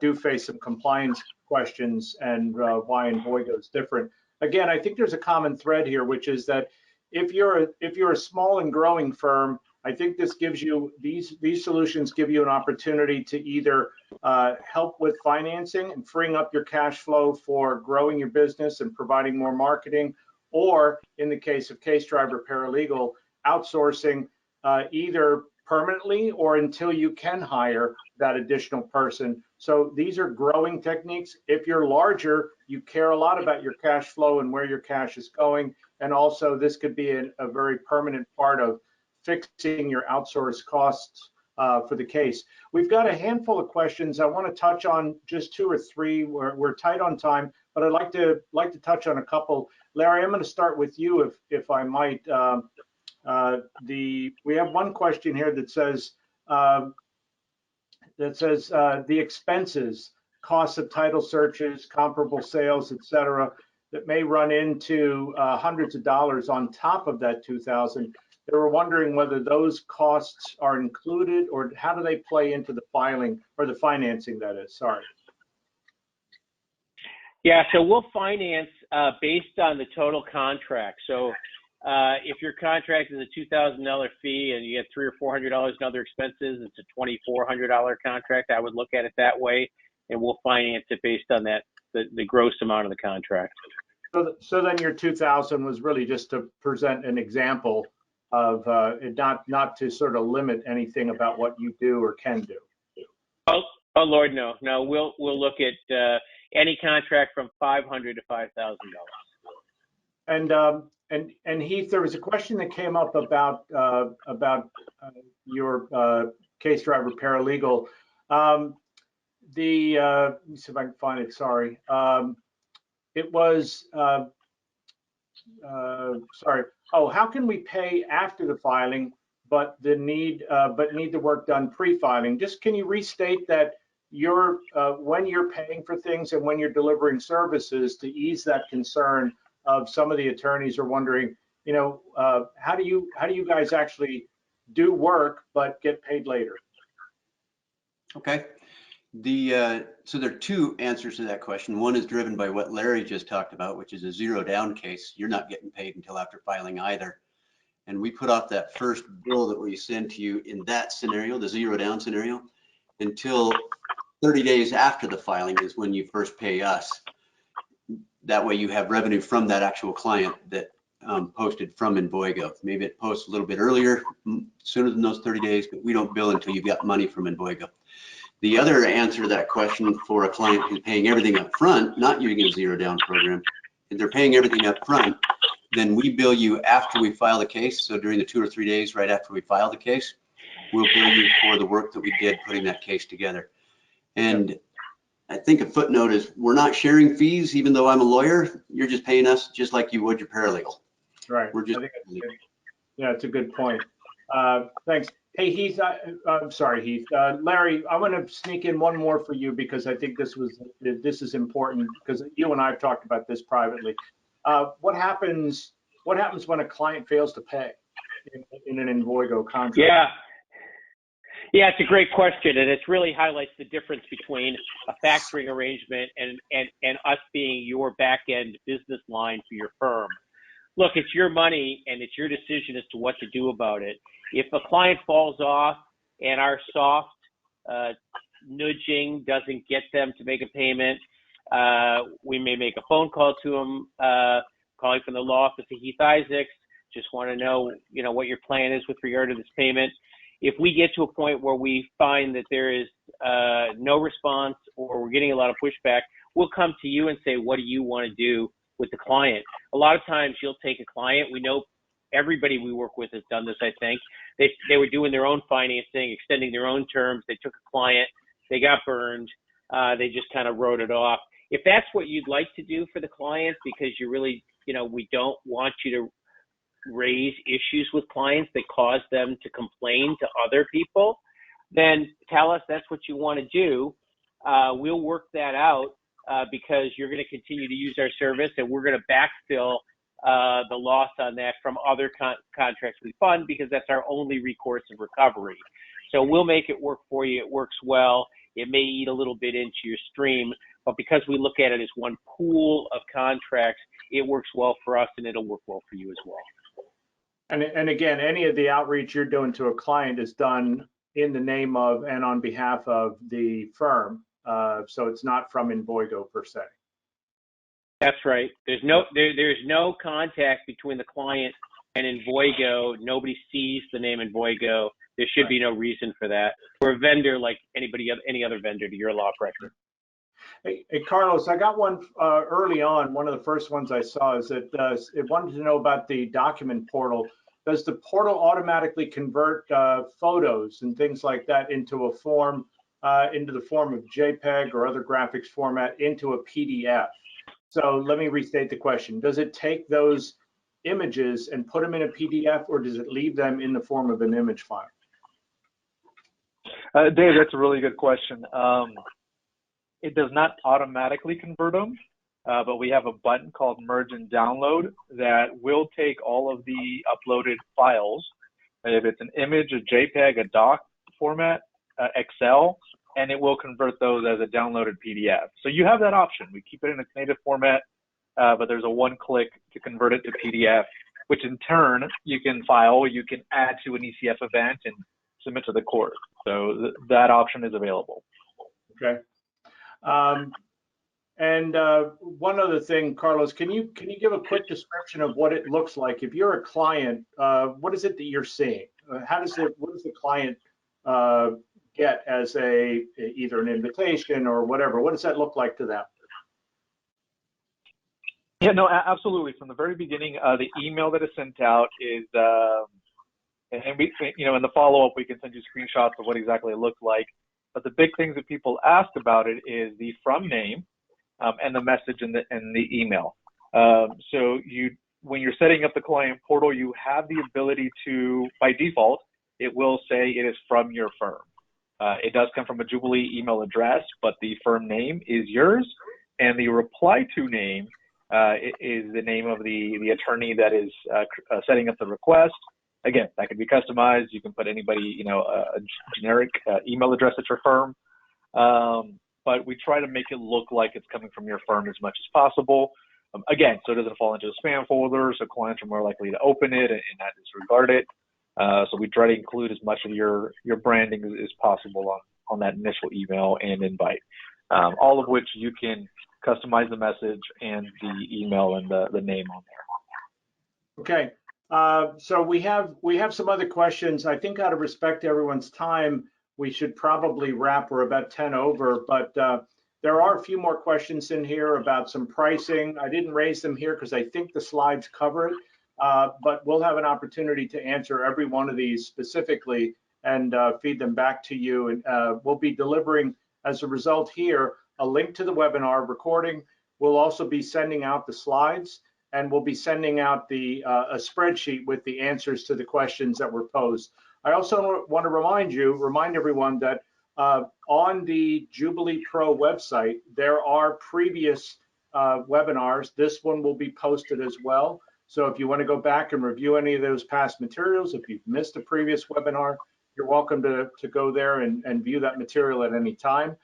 do face some compliance questions and why Envoygo is different. Again, I think there's a common thread here, which is that if you're a small and growing firm, I think this gives you these solutions give you an opportunity to either help with financing and freeing up your cash flow for growing your business and providing more marketing, or in the case of CaseDriver Paralegal, outsourcing either permanently or until you can hire that additional person. So these are growing techniques. If you're larger, you care a lot about your cash flow and where your cash is going. And also this could be a very permanent part of fixing your outsourced costs for the case. We've got a handful of questions. I want to touch on just 2 or 3. We're tight on time, but I'd like to touch on a couple. Larry, I'm going to start with you, if I might. We have one question here that says the expenses, costs of title searches, comparable sales, etc., that may run into hundreds of dollars on top of that $2,000. They were wondering whether those costs are included or how do they play into the filing or the financing, that is. Sorry. Yeah, so we'll finance based on the total contract. So if your contract is a $2,000 fee and you get $300 or $400 in other expenses, it's a $2,400 contract. I would look at it that way, and we'll finance it based on that the gross amount of the contract. So then your 2,000 was really just to present an example of not to sort of limit anything about what you do or can do. Oh Lord, no. We'll look at any contract from $500 to $5,000. And Heath, there was a question that came up about your CaseDriver Paralegal. Let me see if I can find it. Sorry. It was sorry. Oh, how can we pay after the filing, but need the work done pre-filing? Just can you restate that when you're paying for things and when you're delivering services to ease that concern of some of the attorneys are wondering, how do you guys actually do work but get paid later? Okay. So there are 2 answers to that question. One is driven by what Larry just talked about, which is a zero down case. You're not getting paid until after filing either. And we put off that first bill that we send to you in that scenario, the zero down scenario, until 30 days after the filing is when you first pay us. That way you have revenue from that actual client that posted from Envoygo. Maybe it posts a little bit earlier, sooner than those 30 days, but we don't bill until you've got money from Envoygo. The other answer to that question for a client who's paying everything up front, not using a zero down program, if they're paying everything up front, then we bill you after we file the case. So during the 2 or 3 days right after we file the case, we'll bill you for the work that we did putting that case together. And I think a footnote is we're not sharing fees, even though I'm a lawyer. You're just paying us just like you would your paralegal. Right. We're just yeah, it's a good point. Thanks. Hey, Heath, I'm sorry, Heath. Larry, I want to sneak in one more for you because I think this is important because you and I have talked about this privately. What happens when a client fails to pay in an Envoygo contract? Yeah, it's a great question, and it really highlights the difference between a factoring arrangement and us being your back-end business line for your firm. Look, it's your money, and it's your decision as to what to do about it. If a client falls off and our soft nudging doesn't get them to make a payment, we may make a phone call to them, calling from the law office of Heath Isaacs, just want to know, what your plan is with regard to this payment. If we get to a point where we find that there is no response or we're getting a lot of pushback, we'll come to you and say, what do you want to do with the client? A lot of times you'll take a client. We know everybody we work with has done this, I think. They were doing their own financing, extending their own terms. They took a client, they got burned, they just kind of wrote it off. If that's what you'd like to do for the client, because you really, we don't want you to raise issues with clients that cause them to complain to other people, then tell us that's what you want to do. we'll work that out because you're going to continue to use our service, and we're going to backfill the loss on that from other contracts we fund, because that's our only recourse of recovery. So we'll make it work for you. It works well. It may eat a little bit into your stream, but because we look at it as one pool of contracts, it works well for us, and it'll work well for you as well. And again, any of the outreach you're doing to a client is done in the name of and on behalf of the firm. So it's not from Envoygo per se. That's right. There's no contact between the client and Envoygo. Nobody sees the name Envoygo. There should be no reason for that. We're a vendor like any other vendor to your law practice. Hey, Carlos, I got one early on. One of the first ones I saw is that it wanted to know about the document portal. Does the portal automatically convert photos and things like that into a form, into the form of JPEG or other graphics format into a PDF? So let me restate the question. Does it take those images and put them in a PDF, or does it leave them in the form of an image file? Dave, that's a really good question. It does not automatically convert them, but we have a button called Merge and Download that will take all of the uploaded files, if it's an image, a JPEG, a doc format, Excel, and it will convert those as a downloaded PDF. So you have that option. We keep it in its native format, but there's a one-click to convert it to PDF, which in turn you can file, you can add to an ECF event and submit to the court. So that option is available. Okay. And one other thing, Carlos, can you give a quick description of what it looks like? If you're a client, what is it that you're seeing? What does the client get as either an invitation or whatever? What does that look like to them? Yeah, no, absolutely. From the very beginning, the email that is sent out is, and we, in the follow-up, we can send you screenshots of what exactly it looks like. But the big things that people ask about it is the from name and the message in the email. So when you're setting up the client portal, you have the ability to, by default, it will say it is from your firm. It does come from a Jubilee email address, but the firm name is yours, and the reply to name is the name of the attorney that is setting up the request. Again, that can be customized. You can put anybody, a generic email address at your firm. But we try to make it look like it's coming from your firm as much as possible. Again, so it doesn't fall into a spam folder, so clients are more likely to open it and not disregard it. So we try to include as much of your branding as possible on that initial email and invite, all of which you can customize the message and the email and the name on there. Okay. So we have some other questions. I think out of respect to everyone's time, we should probably wrap. We're about 10 over, but there are a few more questions in here about some pricing. I didn't raise them here because I think the slides cover it, but we'll have an opportunity to answer every one of these specifically and feed them back to you. And we'll be delivering, as a result here, a link to the webinar recording. We'll also be sending out the slides, and we'll be sending out a spreadsheet with the answers to the questions that were posed. I also want to remind everyone that on the Jubilee Pro website, there are previous webinars. This one will be posted as well. So if you want to go back and review any of those past materials, if you've missed a previous webinar, you're welcome to go there and view that material at any time.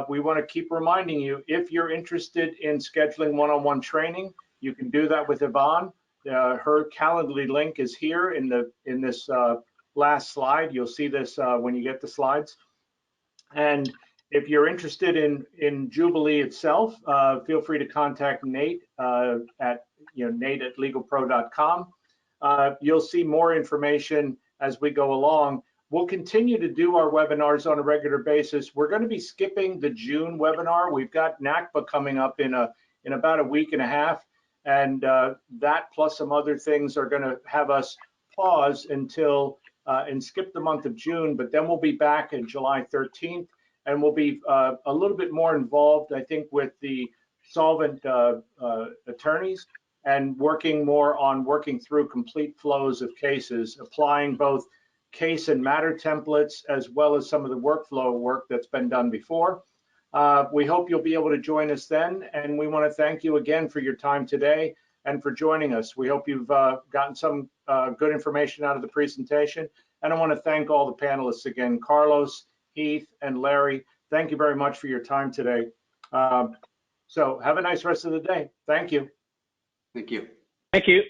We want to keep reminding you, if you're interested in scheduling one-on-one training, you can do that with Yvonne. Her Calendly link is here in this last slide. You'll see this when you get the slides. And if you're interested in Jubilee itself, feel free to contact Nate at nate@legalpro.com. You'll see more information as we go along. We'll continue to do our webinars on a regular basis. We're going to be skipping the June webinar. We've got NACPA coming up in about a week and a half. And that plus some other things are going to have us pause until and skip the month of June, but then we'll be back in July 13th, and we'll be a little bit more involved, I think, with the solvent attorneys and working through complete flows of cases, applying both case and matter templates as well as some of the workflow work that's been done before. We hope you'll be able to join us then, and we want to thank you again for your time today and for joining us. We hope you've gotten some good information out of the presentation, and I want to thank all the panelists again, Carlos, Heath, and Larry. Thank you very much for your time today. So have a nice rest of the day. Thank you. Thank you. Thank you.